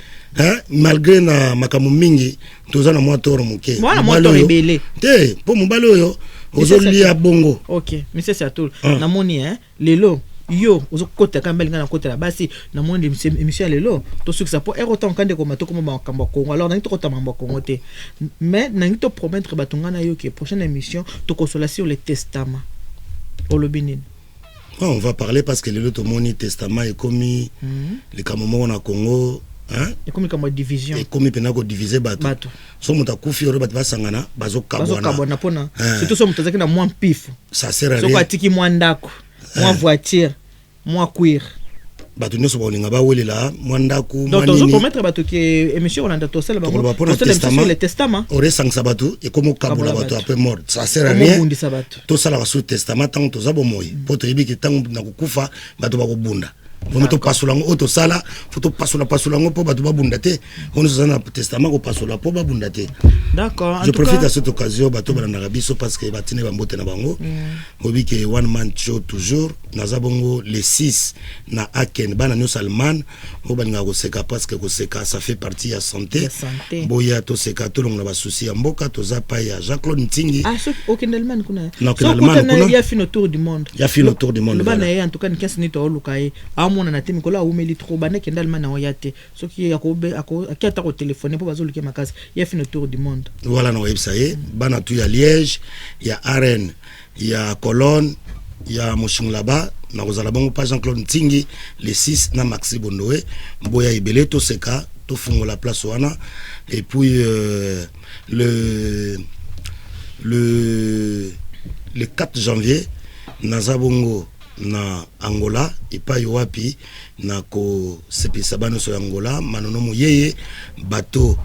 malgré na makamu mingi tozana mwa toro muke mwana rebele te po mobali oyo ozolia bongo OK monsieur Satul na moni lelo yo ozokota kambali ngana kota basi na moni émission lelo to sukisa po erotan kande ko matoko mo makambo Kongo alors na to kota mambo Kongo te mais na to promettre batunga na yo que prochaine émission to consoler sur le testament olobinine on va parler parce que lelo to moni testament et commis les kamomo na Congo et comme division et comme pena ko diviser bato so muta kufi oro bato basangana bazo kabona pona surtout so muta zakina moins pif ça sert à rien so ko atiki moins ndako moins voiture moins cuir bato nyoso bolinga ba welela moins ndako donc to promettre bato ke émission on anda to sala ba le testament ore sangsa bato et comme kabona bato après mort ça sert à rien to sala sur testament tant to zabo moyi poto yibiki tant na kufa bato ba ko bunda Foto pasolango auto sala foto pasolango po batu babundate on nous a testament ko pasola po babundate. D'accord. Je profite à cette occasion bato balanda biso parce que batine ba mbote na bango. Obi ke one man show toujours nazabongo le 6 na Aken bana no Salman o baninga ko seka parce que ko seka ça fait partie ya santé boya to seka to longa ba souci ya mboka to zapa ya Jean-Claude Ntingi so Okendelman kuna na Okendelman kuna ya fin autour du monde le bana ya en tout cas ni kesi ni to lukai amona na temi ko la umeli trop bana Kendelman na oyate so ki yakobe akata ko téléphoner po bazoluke makasi ya fin autour du monde voilà na website bana tu ya Liège ya Arène ya Cologne ya Moshung là-bas na kozala bongo pa Jean-Claude Ntingi le 6 na Maxi Bondoé boya ibele to seka to fungo la place wana et puis le 4 janvier nazabongo na Angola epai wapi na ko sepisa bano so Angola manono moyeye bato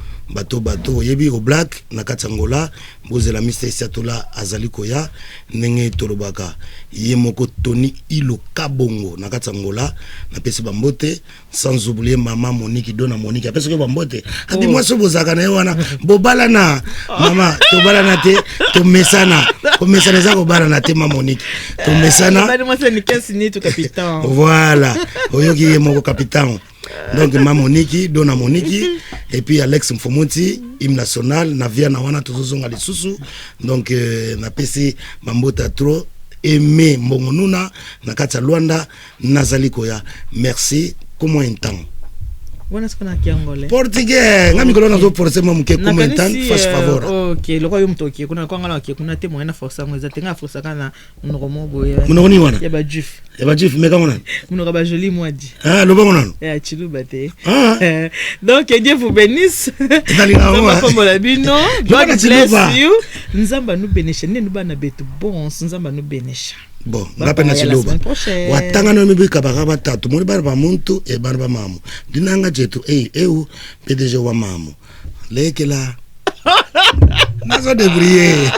yebi au black na kati Angola bozela Mr. Siatola azali koya nenge tolobaka ye moko Tony Ilo Kabongo na kati Angola na pesi bambote sans oublier mama Monique dona Monique apesi ko bambote abi moi so bozaka na wana bobala na mama to bala na te to mesana ko mesana za ko bala na te mama Monique to mesana bali moi c'est ni kesi ni to capitaine voilà oyoki ye moko capitaine. Donc ma Monique dona Monique et puis Alex Mfomoti hymne national na via na wana tozozonga lisusu donc na pesi mambota trop aimé mbongonuna na kati Luanda nazali koya merci comment un temps Buona skona kiangole. Portugais, ngami kolona zo forcer mo mke comentan fast favor. OK, lokwa yo mtoki kuna kwa ngala ke kuna te moyena forcer ngo zatenga forcer kana mnogomo boya. Mnogoni wana. Ya ba jif. Ya ba jif meka mona. Mnoga ba joli mwadi. Ah, lo bongo nano. Ya chiluba te. Donc Dieu vous bénisse. Dali na moi. God bless you. Nzamba nous bénisse, ne nous bana betu bon, nzamba nous bénisse. Bon, ngapena chiloba. Watanga no mibi kabaka batatu, muri bari ba muntu e bari ba mamu. Dinanga jetu eu PDG wa mamu. Lekela. Nazo débrouiller.